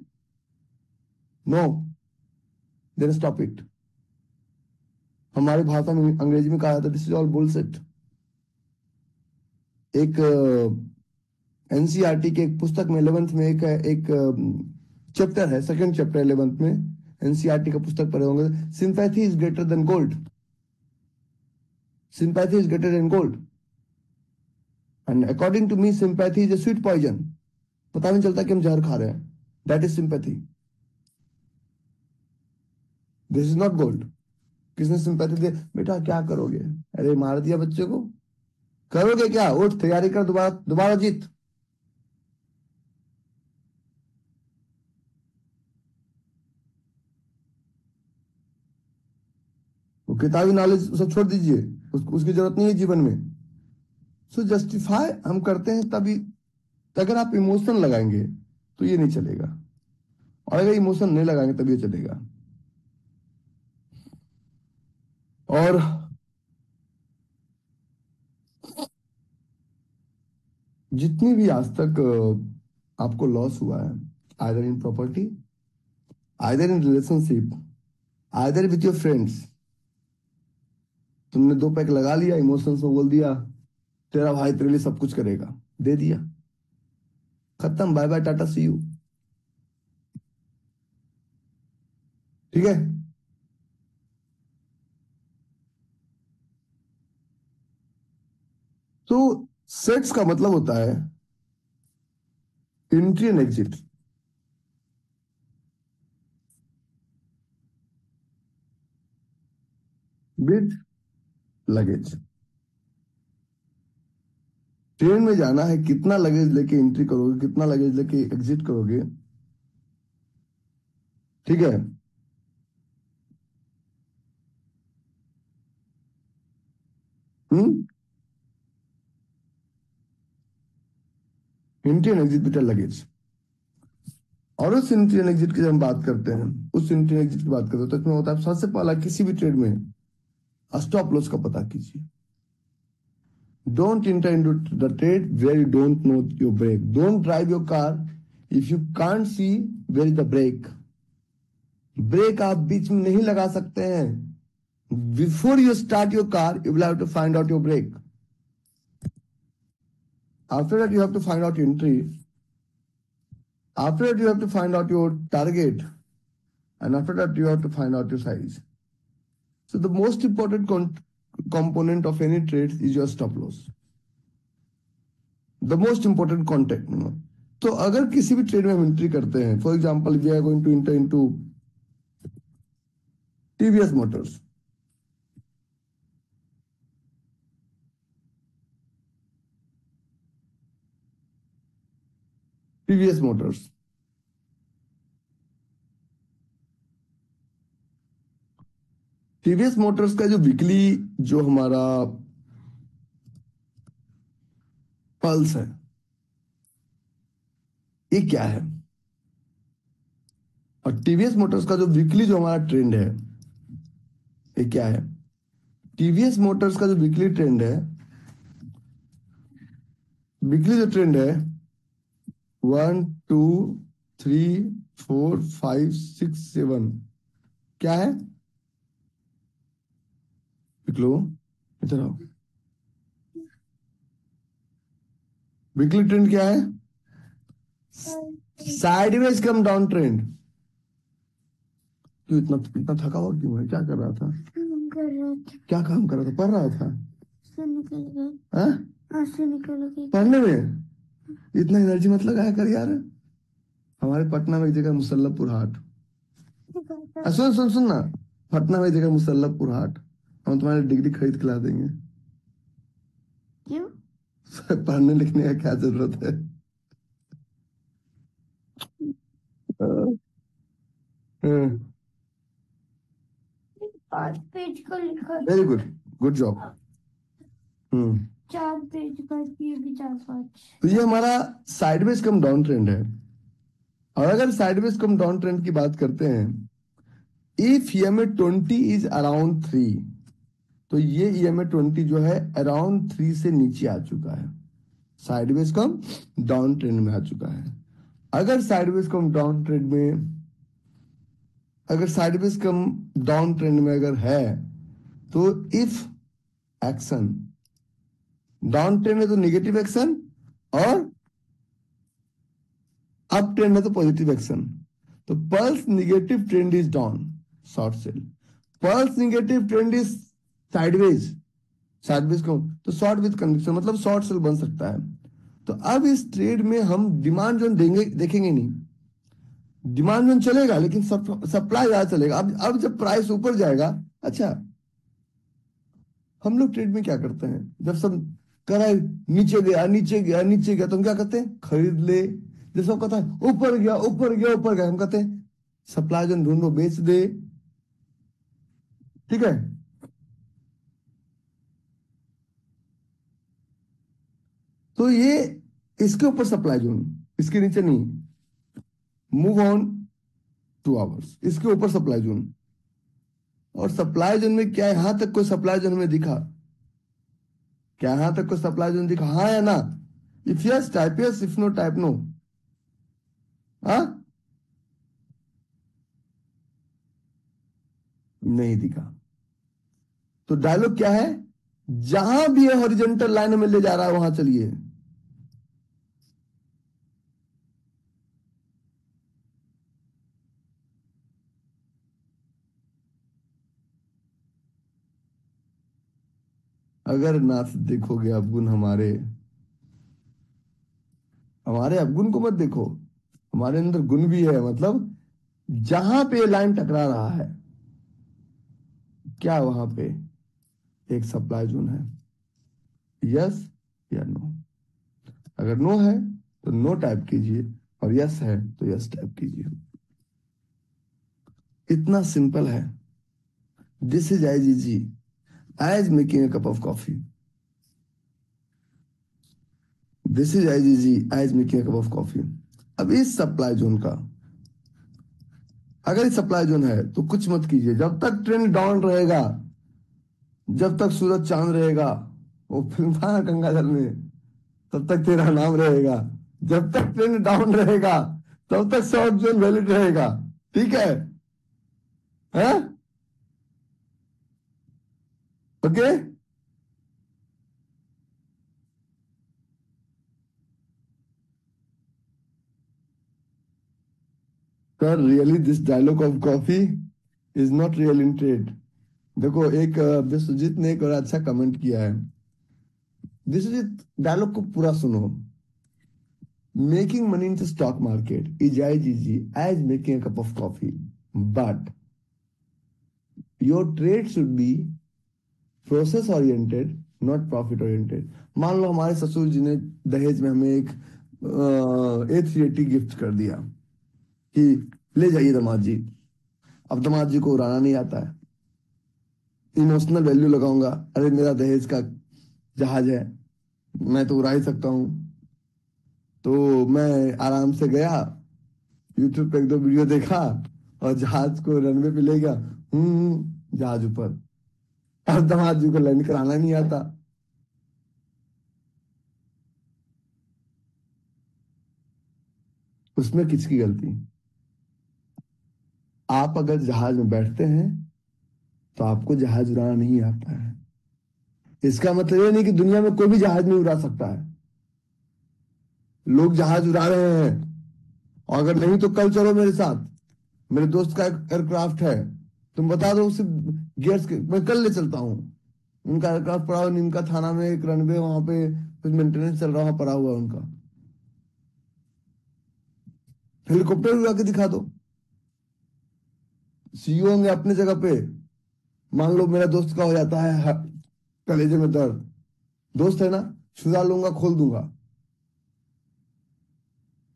No, then stop it. हमारी भाषा में अंग्रेजी में कहा जाता है दिस इज ऑल बुलशिट। एक एनसीईआरटी के एक पुस्तक में 11th में एक चैप्टर है, सेकंड चैप्टर 11th में, एनसीईआरटी का पुस्तक पढ़े होंगे, sympathy is greater than gold. Sympathy is greater than gold, and according to me sympathy is a sweet poison. पता नहीं चलता कि हम जहर खा रहे हैं, that is sympathy, this is not gold. किसने सिंपैथी दे, बेटा क्या करोगे, अरे मार दिया बच्चे को, करोगे क्या, उठ तैयारी कर, दोबारा दोबारा जीत। वो किताबी नॉलेज सब छोड़ दीजिए, उसकी जरूरत नहीं है जीवन में। सो जस्टिफाई हम करते हैं तभी, अगर आप इमोशन लगाएंगे तो ये नहीं चलेगा, और अगर इमोशन नहीं लगाएंगे तभी ये चलेगा। और जितनी भी आज तक आपको लॉस हुआ है, either in property, either in relationship, either with your friends, तुमने 2 पैक लगा लिया, इमोशंस में बोल दिया तेरा भाई तेरे लिए सब कुछ करेगा, दे दिया, खत्म, bye bye ta-ta see you. ठीक है, तो सेट्स का मतलब होता है entry and exit with luggage. Train में जाना है, कितना लगेज लेके एंट्री करोगे, कितना लगेज लेके एग्जिट करोगे, ठीक है। Entry and exit between luggage. और उस एंट्री एंड एग्जिट की जब हम बात करते हैं, उस एंट्री एंड एग्जिट की बात करते हैं, तो इसमें होता है सबसे पहला किसी भी ट्रेड में स्टॉप लॉस का पता कीजिए। Don't enter into the trade where you don't know your brake. Don't drive your car if you can't see where is the brake. Brake आप बीच में नहीं लगा सकते हैं। Before you start your car, you will have to find out your brake. After that, you have to find out your entry. After that, you have to find out your target. And after that, you have to find out your size. So the most important component of any trade is your stop loss. The most important contact. तो अगर किसी भी trade में हम entry करते हैं, for example we are going to enter into TVS Motors. TVS Motors TVS Motors का जो वीकली जो हमारा पल्स है, ये क्या है? और टीवीएस मोटर्स का जो वीकली जो हमारा ट्रेंड है, ये क्या है? टीवीएस मोटर्स का जो वीकली ट्रेंड है, वीकली जो ट्रेंड है 1 2 3 4 5 6 7 क्या है? निकलो इधर आओ। वीकली ट्रेंड क्या है? Sideways come down trend. क्यों इतना इतना थका हुआ क्यों है? क्या कर रहा था? क्या काम कर रहा था? पढ़ रहा था? पढ़ने में इतना एनर्जी मत लगाया कर यार। हमारे पटना में एक जगह मुसल्लमपुर हाट, सुन सुन सुन ना, पटना में एक जगह मुसल्लमपुर हाट, हम तुम्हारी डिग्री खरीद के ला देंगे। क्यों? पढ़ने लिखने का क्या जरूरत है? पांच पेज का लिखा है। Very good, good job. 4 page का, ये भी 4-5। तो ये हमारा साइडवेज कम डाउन ट्रेंड है। और अगर साइडवेज कम डाउन ट्रेंड की बात करते हैं, इफ EMA 20 इज अराउंड 3, तो ये EMA 20 जो है अराउंड 3 से नीचे आ चुका है, साइडवेज कम डाउन ट्रेंड में आ चुका है। अगर साइडवेज कम डाउन ट्रेंड में अगर साइडवेज कम डाउन ट्रेंड में अगर है, तो इफ एक्शन डाउन ट्रेंड है तो नेगेटिव एक्शन, और अप ट्रेंड है तो पॉजिटिव एक्शन। तो pulse negative trend is down, short cell. Pulse negative trend is sideways, sideways को तो शॉर्ट विद कन्विक्शन, मतलब शॉर्ट सेल बन सकता है। तो अब इस ट्रेड में हम डिमांड जोन देखेंगे नहीं, डिमांड जोन चलेगा लेकिन सप्लाई ज्यादा चलेगा। अब जब प्राइस ऊपर जाएगा, अच्छा हम लोग ट्रेड में क्या करते हैं, जब सब करा नीचे गया नीचे गया नीचे गया, तो हम क्या करते हैं? खरीद ले। जैसे सब कहता है ऊपर गया ऊपर गया ऊपर गया, हम कहते हैं सप्लाई जोन ढूंढो, बेच दे। ठीक है। तो ये इसके ऊपर सप्लाई जोन, इसके नीचे नहीं। मूव ऑन 2 आवर्स, इसके ऊपर सप्लाई जोन। और सप्लाई जोन में क्या है? यहां तक कोई सप्लाई जोन में दिखा क्या? यहां तक कोई सप्लाई जोन दिखा? हाँ या ना? If yes type yes, if no type no. हाँ, नहीं दिखा। तो डायलॉग क्या है? जहां भी ये हॉरिजॉन्टल लाइन में ले जा रहा है वहां चलिए। अगर ना देखोगे अवगुण हमारे हमारे अवगुण को मत देखो, हमारे अंदर गुण भी है। मतलब जहां पे लाइन टकरा रहा है, क्या वहां पे एक सप्लाई जोन है? यस या नो? अगर नो है तो नो टाइप कीजिए, और यस है तो यस टाइप कीजिए। इतना सिंपल है। This is as easy as making a cup of coffee. This is as easy as making a cup of coffee. अब इस सप्लाई जोन का, अगर इस सप्लाई जोन है तो कुछ मत कीजिए। जब तक ट्रेंड डाउन रहेगा, जब तक सूरज चांद रहेगा, वो फिल्म था ना गंगाजल में, तब तक तेरा नाम रहेगा। जब तक ट्रेंड डाउन रहेगा, तब तक शॉर्ट जोन वैलिड रहेगा। ठीक है? हैं? Okay. Sir really this dialogue of coffee is not real in trade. देखो, एक विश्वजीत ने एक और अच्छा कमेंट किया है। विश्वजीत, डायलॉग को पूरा सुनो। Making money in the stock market is as easy as making a cup of coffee, but your trade should be process oriented, not profit oriented. मान लो हमारे ससुर जी ने दहेज में हमें एक A380 गिफ्ट कर दिया कि ले जाइए दामाद जी। अब दामाद जी को उड़ाना नहीं आता है। इमोशनल वैल्यू लगाऊंगा, अरे मेरा दहेज का जहाज है, मैं तो उड़ा ही सकता हूँ। तो मैं आराम से गया, यूट्यूब पे एक दो वीडियो देखा और जहाज को रनवे पे ले गया। जहाज ऊपर। अब दामाद जी को लैंड कराना नहीं आता। उसमें किसकी गलती? आप अगर जहाज में बैठते हैं तो आपको जहाज उड़ाना नहीं आता है। इसका मतलब ये नहीं कि दुनिया में कोई भी जहाज नहीं उड़ा सकता है। लोग जहाज उड़ा रहे हैं, और अगर नहीं तो कल चलो मेरे साथ। मेरे दोस्त का एक एयरक्राफ्ट है, तुम बता दो उसे गियर्स के, मैं कल ले चलता हूँ। उनका एयरक्राफ्ट पड़ा हुआ नीमका थाना में, एक रनवे वहां पे कुछ मेंटेनेंस चल रहा, वहां पड़ा हुआ है उनका। हेलीकॉप्टर उड़ा के दिखा दो। सीईओ होंगे अपने जगह पे। मान लो मेरा दोस्त का हो जाता है कलेजे में दर्द, दोस्त है ना, छुरा लूंगा, खोल दूंगा।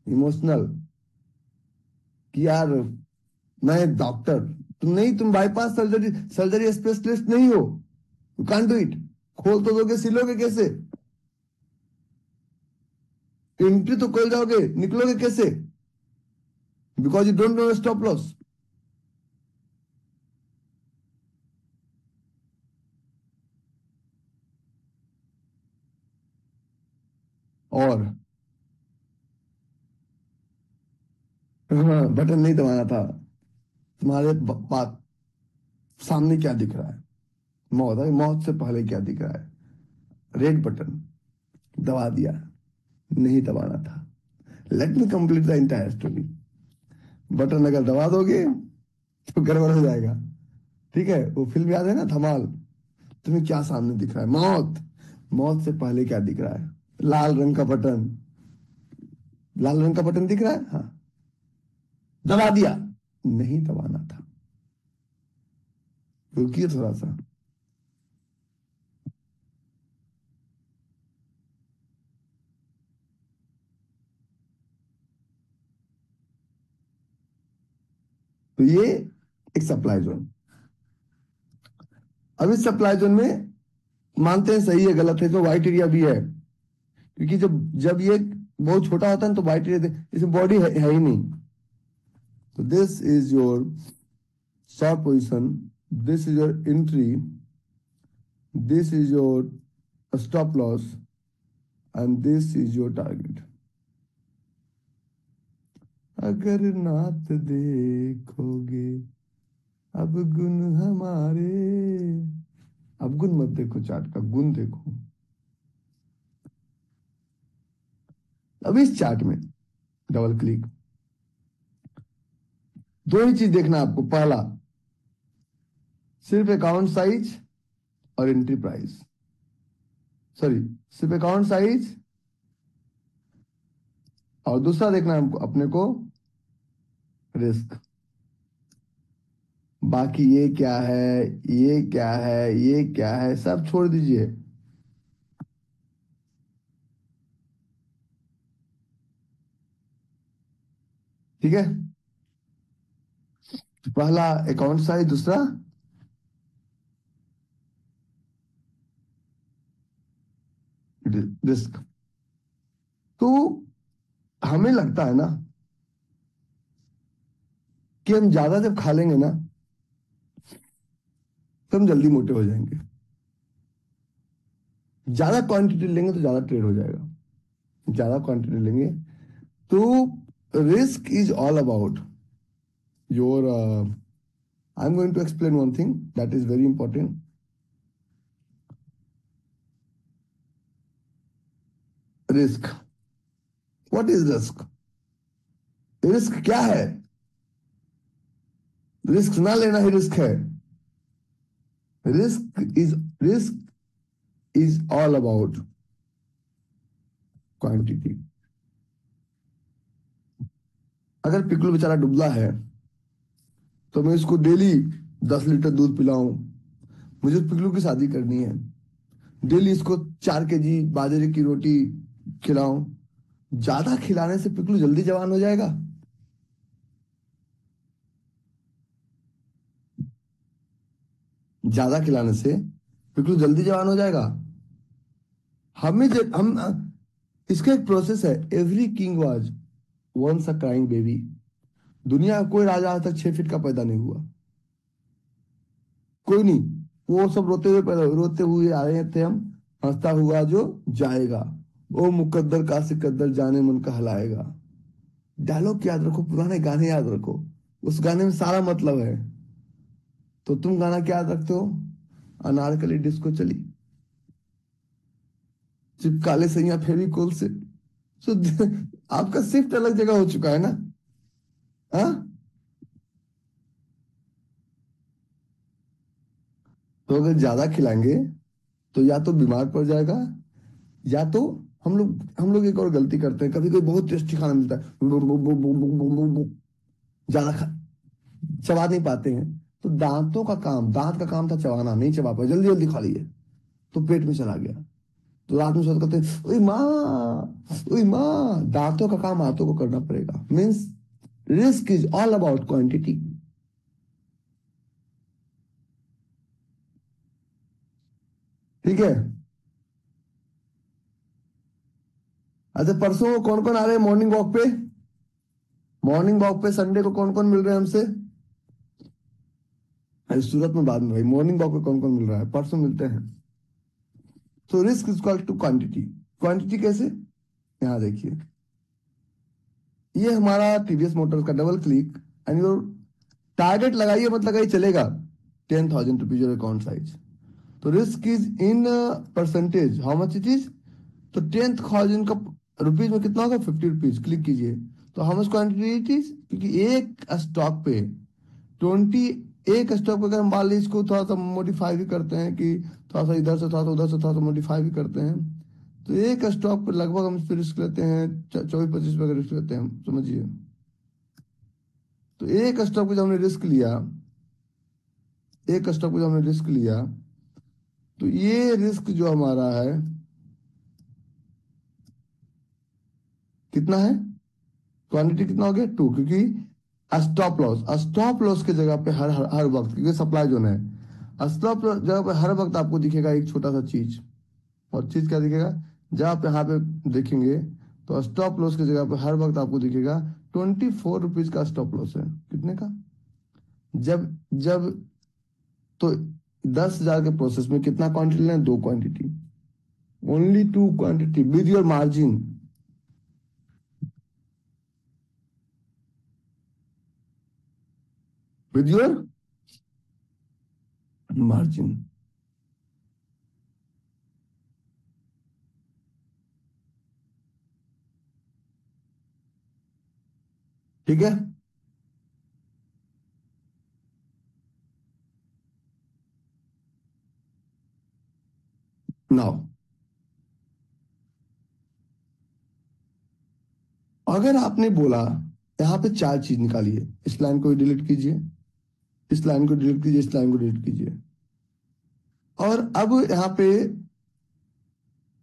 इमोशनल कि यार मैं डॉक्टर, तुम नहीं, तुम बाईपास सर्जरी सर्जरी स्पेशलिस्ट नहीं हो। You can't do it. खोल तो दोगे, सिलोगे कैसे? एंट्री तो खोल जाओगे, निकलोगे कैसे? Because you don't know stop loss. और हाँ, बटन नहीं दबाना था। तुम्हारे बात सामने क्या दिख रहा है? मौत है, मौत से पहले क्या दिख रहा है? रेड बटन दबा दिया, नहीं दबाना था। Let me complete the entire story. Button अगर दबा दोगे तो गड़बड़ हो जाएगा। ठीक है? वो फिल्म याद है ना, धमाल? तुम्हें क्या सामने दिख रहा है? मौत। मौत से पहले क्या दिख रहा है? लाल रंग का बटन। लाल रंग का बटन दिख रहा है, हाँ, दबा दिया, नहीं दबाना था। रुकिए थोड़ा सा। तो ये एक सप्लाई जोन। अब इस सप्लाई जोन में मानते हैं सही है गलत है, तो व्हाइट एरिया भी है। क्योंकि जब जब ये बहुत छोटा होता है तो व्हाइट एरिया, इसमें बॉडी है ही नहीं। तो this is your short position, this is your entry, this is your stop loss, and this is your target. अगर नात देखोगे अब गुण हमारे। अब गुण मत देखो, चार्ट का गुण देखो। अब इस चार्ट में डबल क्लिक, दो ही चीज देखना है आपको। पहला, सिर्फ अकाउंट साइज और एंट्री प्राइस। सॉरी, सिर्फ अकाउंट साइज, और दूसरा देखना है हमको अपने को रिस्क। बाकी ये क्या है, ये क्या है, ये क्या है, सब छोड़ दीजिए। ठीक है? पहला अकाउंट साइज, दूसरा रिस्क। तो हमें लगता है ना कि हम ज्यादा जब खा लेंगे ना तो हम जल्दी मोटे हो जाएंगे। ज्यादा क्वांटिटी लेंगे तो ज्यादा ट्रेड हो जाएगा। ज्यादा क्वांटिटी लेंगे तो risk is all about your I am going to explain one thing that is very important. Risk, what is risk? Risk क्या है? रिस्क ना लेना ही रिस्क है। Risk is all about quantity. अगर पिकलू बेचारा डुबला है तो मैं इसको डेली 10 लीटर दूध पिलाऊं, मुझे उस पिकलू की शादी करनी है, डेली इसको 4 केजी बाजरे की रोटी खिलाऊं, ज्यादा खिलाने से पिकलू जल्दी जवान हो जाएगा? ज्यादा खिलाने से पिकलू जल्दी जवान हो जाएगा? हम इसका एक प्रोसेस है। Every king was once a crying baby. दुनिया का कोई राजा आज तक 6 फीट का पैदा नहीं हुआ, कोई नहीं। वो सब रोते हुए पैदा, रोते हुए आए थे हम, हंसता हुआ जो जाएगा, ओ मुकद्दर का सिकद्दर जाने मन का हलाएगा। डायलॉग याद रखो, पुराने गाने याद रखो, उस गाने में सारा मतलब है। तो तुम गाना क्या याद रखते हो? अनारकली डिस्को चली, चिपकाले सैया फेविकोल से। तो आपका शिफ्ट अलग जगह हो चुका है ना। हाँ, तो अगर ज्यादा खिलाएंगे तो या तो बीमार पड़ जाएगा, या तो हम लोग एक और गलती करते हैं। कभी कोई बहुत टेस्टी खाना मिलता है, ज्यादा चबा नहीं पाते हैं, तो दांत का काम था चबाना, नहीं चबा पाए, जल्दी जल्दी खा लिए तो पेट में चला गया। तो रात में सोच करते हैं, ओए माँ, ओए माँ। दांतों का काम हाथों को करना पड़ेगा। Means risk is all about quantity. ठीक है। अच्छा, परसों कौन कौन आ रहे हैं मॉर्निंग वॉक पे? मॉर्निंग वॉक पे संडे को कौन कौन मिल रहे हैं हमसे? अरे सूरत में बाद में भाई, मॉर्निंग वॉक पे कौन कौन मिल रहा है? परसों मिलते हैं। तो risk is equal to quantity. Quantity कैसे? यहाँ देखिए, ये हमारा टीवीएस मोटर्स का double click and your target लगाइए, मत लगाइए चलेगा, 10,000 रुपीज योर अकाउंट साइज। तो risk is in percentage, how much it is? तो 10,000 का रुपीज में कितना होगा? 50 रुपीज। क्लिक कीजिए। तो how much quantity it is? क्योंकि एक स्टॉक पे 20, एक स्टॉक पे अगर हम मान लीजिए इसको थोड़ा सा मॉडिफाई भी करते हैं कि थोड़ा सा इधर से थोड़ा सा उधर से थोड़ा सा मॉडिफाई भी करते हैं, तो एक स्टॉक पर लगभग हम इस पे रिस्क लेते हैं 24-25 रुपए का रिस्क लेते हैं हम, समझिए। तो एक स्टॉक पे जब हमने रिस्क लिया, एक स्टॉक पे जब हमने रिस्क लिया, तो ये रिस्क जो हमारा है कितना है? क्वांटिटी कितना हो गया? 2। क्योंकि स्टॉप लॉस की जगह पे हर वक्त, क्योंकि सप्लाई जोन है, स्टॉप जगह पे हर वक्त आपको दिखेगा एक छोटा सा चीज। और चीज क्या दिखेगा? जब आप यहाँ पे देखेंगे तो स्टॉप लॉस की जगह पे हर वक्त आपको दिखेगा 24 रुपीज का स्टॉप लॉस है। कितने का? जब जब तो 10,000 के प्रोसेस में कितना क्वांटिटी लेना? 2 quantity, only 2 quantity with your margin. With your margin. ठीक है। नाउ अगर आपने बोला यहाँ पे 4 चीज निकालिए, इस लाइन को डिलीट कीजिए, इस लाइन को डिलीट कीजिए, इस लाइन को डिलीट कीजिए, और अब यहाँ पे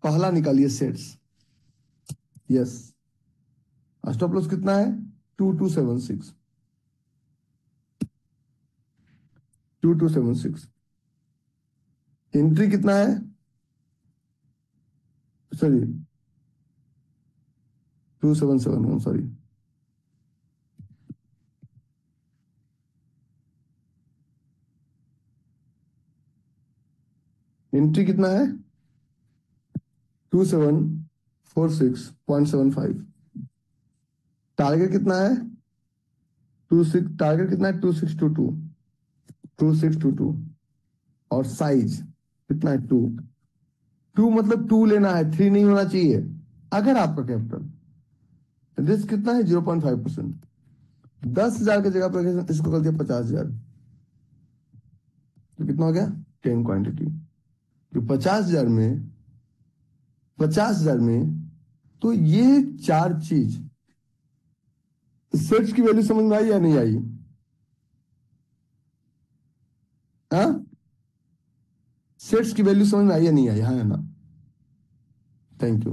पहला निकालिए सेट्स। यस, स्टॉप लॉस कितना है? 2276। 2276। एंट्री कितना है, सॉरी 2771, सॉरी। एंट्री कितना है 2746.75। टारगेट कितना है 26, टारगेट कितना है 2622 और साइज कितना है 2। 2 मतलब 2 लेना है, 3 नहीं होना चाहिए। अगर आपका कैपिटल रिस्क कितना है 0.5%, 10,000 की जगह पर इसको कर दिया 50,000, तो कितना हो गया 10 क्वांटिटी। तो 50,000 में तो ये 4 चीज, सेट्स की वैल्यू समझ में आई या नहीं आई? हाँ, सेट्स की वैल्यू समझ में आई या नहीं आई? हाँ या ना? थैंक यू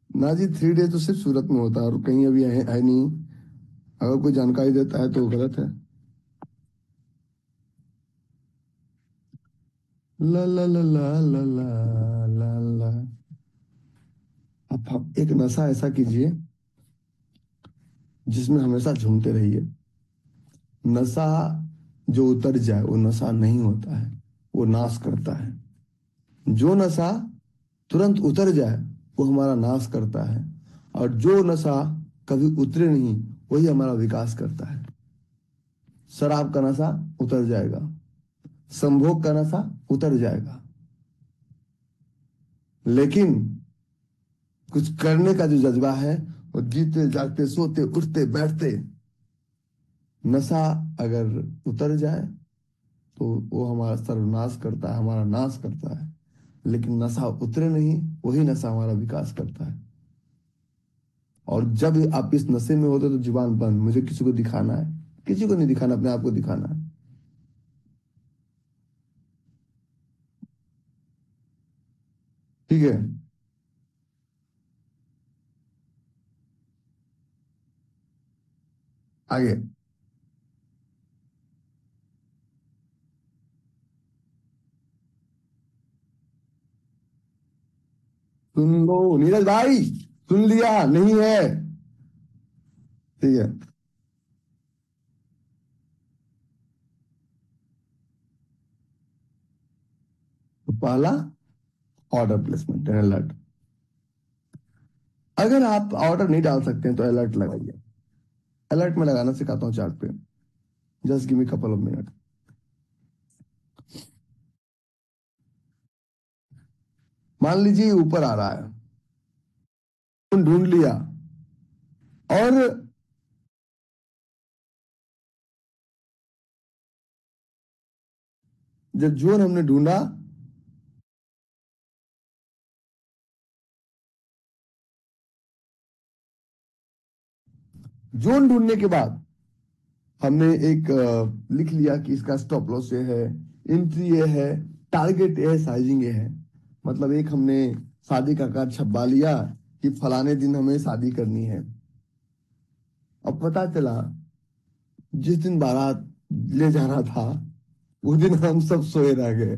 ना जी। 3 डेज तो सिर्फ सूरत में होता है और कहीं अभी है नहीं। अगर कोई जानकारी देता है तो गलत है। ला ला ला ला ला ला ला ला। अब एक नशा ऐसा कीजिए जिसमें हमेशा झूमते रहिए। नशा जो उतर जाए वो नशा नहीं होता है, वो नाश करता है। जो नशा तुरंत उतर जाए वो हमारा नाश करता है, और जो नशा कभी उतरे नहीं वही हमारा विकास करता है। शराब का नशा उतर जाएगा, संभोग का नशा उतर जाएगा, लेकिन कुछ करने का जो जज्बा है, वो जीते जागते सोते उठते बैठते, नशा अगर उतर जाए तो वो हमारा सर्वनाश करता है, हमारा नाश करता है। लेकिन नशा उतरे नहीं, वही नशा हमारा विकास करता है। और जब आप इस नशे में होते तो जुबान बंद, मुझे किसी को दिखाना है, किसी को नहीं दिखाना, अपने आप को दिखाना है। ठीक है, आगे सुन लो नीरज भाई, सुन लिया नहीं है? ठीक है, तो पहला ऑर्डर प्लेसमेंट अलर्ट। अगर आप ऑर्डर नहीं डाल सकते हैं तो अलर्ट लगाइए। अलर्ट में लगाना सिखाता हूँ चार्ट पे, just give me couple of minute. मान लीजिए ऊपर आ रहा है, ढूंढ लिया, और जब जोन हमने ढूंढा, जोन ढूंढने के बाद हमने एक लिख लिया कि इसका स्टॉप लॉस ये है, एंट्री ये है, टारगेट ये है, साइजिंग ये है। मतलब एक हमने शादी का कार्ड छपवा लिया कि फलाने दिन हमें शादी करनी है। अब पता चला जिस दिन बारात ले जाना था उस दिन हम सब सोए रह गए।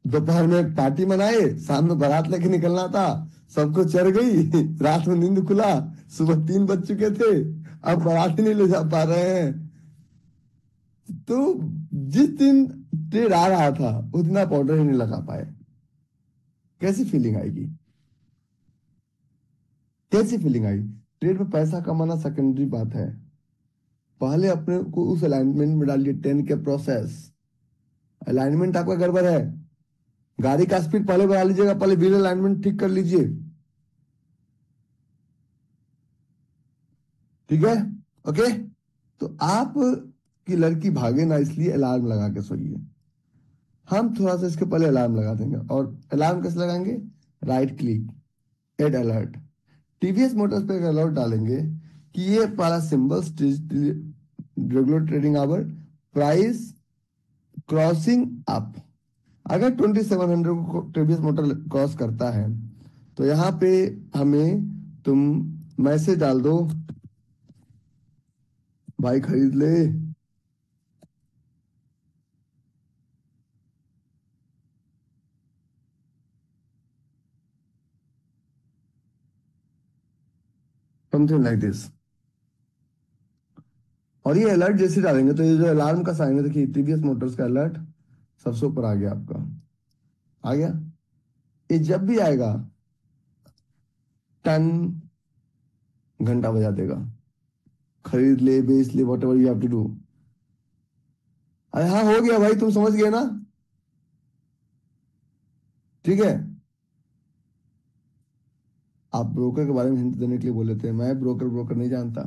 दोपहर में पार्टी मनाए, शाम में बारात लेके निकलना था, सबको चढ़ गई, रात में नींद खुला, सुबह 3 बज चुके थे, अब बारात ही नहीं ले जा पा रहे हैं। तो जिस दिन ट्रेड आ रहा था उस दिन आप ऑर्डर ही नहीं लगा पाए, कैसी फीलिंग आएगी? कैसी फीलिंग आई? ट्रेड में पैसा कमाना सेकेंडरी बात है, पहले अपने को उस अलाइनमेंट में डालिए। 10 के प्रोसेस, अलाइनमेंट आपका गड़बड़ है, गाड़ी का स्पीड पहले बढ़ा लीजिएगा, पहले व्हील अलाइनमेंट ठीक कर लीजिए। ठीक है, ओके। तो आप की लड़की भागे ना, इसलिए अलार्म लगा के सोइए। हम थोड़ा सा इसके पहले अलार्म लगा देंगे। और अलार्म कैसे लगाएंगे? Right click, add alert. TVS Motors पे एक अलर्ट डालेंगे कि ये पहला symbol, regular trading hour, price crossing up. अगर 2700 को टीवीएस मोटर क्रॉस करता है तो यहाँ पे हमें तुम मैसेज डाल दो, भाई खरीद ले। Something like this. और ये अलर्ट जैसे डालेंगे तो ये जो अलार्म का साइन है, देखिए टीवीएस मोटर्स का अलर्ट सबसे ऊपर आ गया, आपका आ गया। ये जब भी आएगा टन घंटा बजा देगा, खरीद ले बेच ले whatever you have to do. अरे हाँ हो गया भाई, तुम समझ गए ना, ठीक है। आप ब्रोकर के बारे में हिंट देने के लिए बोले थे, मैं ब्रोकर नहीं जानता।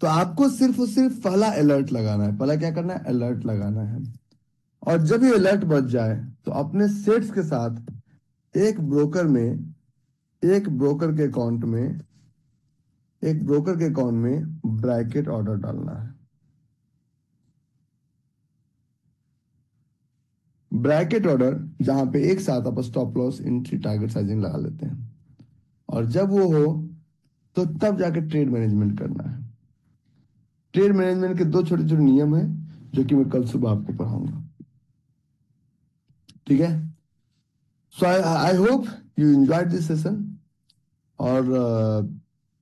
तो आपको सिर्फ और सिर्फ पहला अलर्ट लगाना है, पहला क्या करना है, अलर्ट लगाना है। और जब ये अलर्ट बज जाए तो अपने सेट्स के साथ एक ब्रोकर में, एक ब्रोकर के अकाउंट में, एक ब्रोकर के अकाउंट में ब्रैकेट ऑर्डर डालना है। ब्रैकेट ऑर्डर जहां पे एक साथ आप stop loss entry target sizing लगा लेते हैं, और जब वो हो तो तब जाके ट्रेड मैनेजमेंट करना है। ट्रेड मैनेजमेंट के दो छोटे छोटे नियम हैं जो कि मैं कल सुबह आपको पढ़ाऊंगा, ठीक है। So I hope you enjoyed this session. और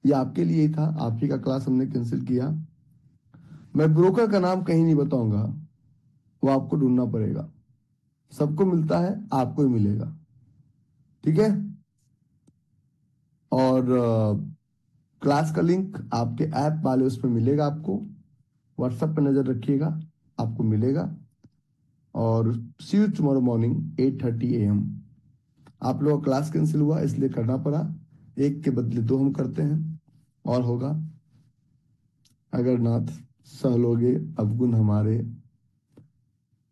ये आपके लिए ही था, आप ही का क्लास हमने कैंसिल किया। मैं ब्रोकर का नाम कहीं नहीं बताऊंगा, वो आपको ढूंढना पड़ेगा। सबको मिलता है, आपको ही मिलेगा, ठीक है। और क्लास का लिंक आपके ऐप वाले उस पर मिलेगा, आपको व्हाट्सएप पर नजर रखिएगा, आपको मिलेगा। और सी यू टुमारो मॉर्निंग 8:30 AM। आप लोगों का क्लास कैंसिल हुआ इसलिए करना पड़ा, एक के बदले दो हम करते हैं, और होगा अगर नाथ सहलोगे अवगुण हमारे,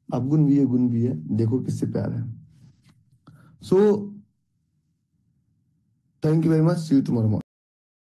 अवगुण भी है गुण भी है, देखो किससे प्यार है। So thank you very much, see you tomorrow.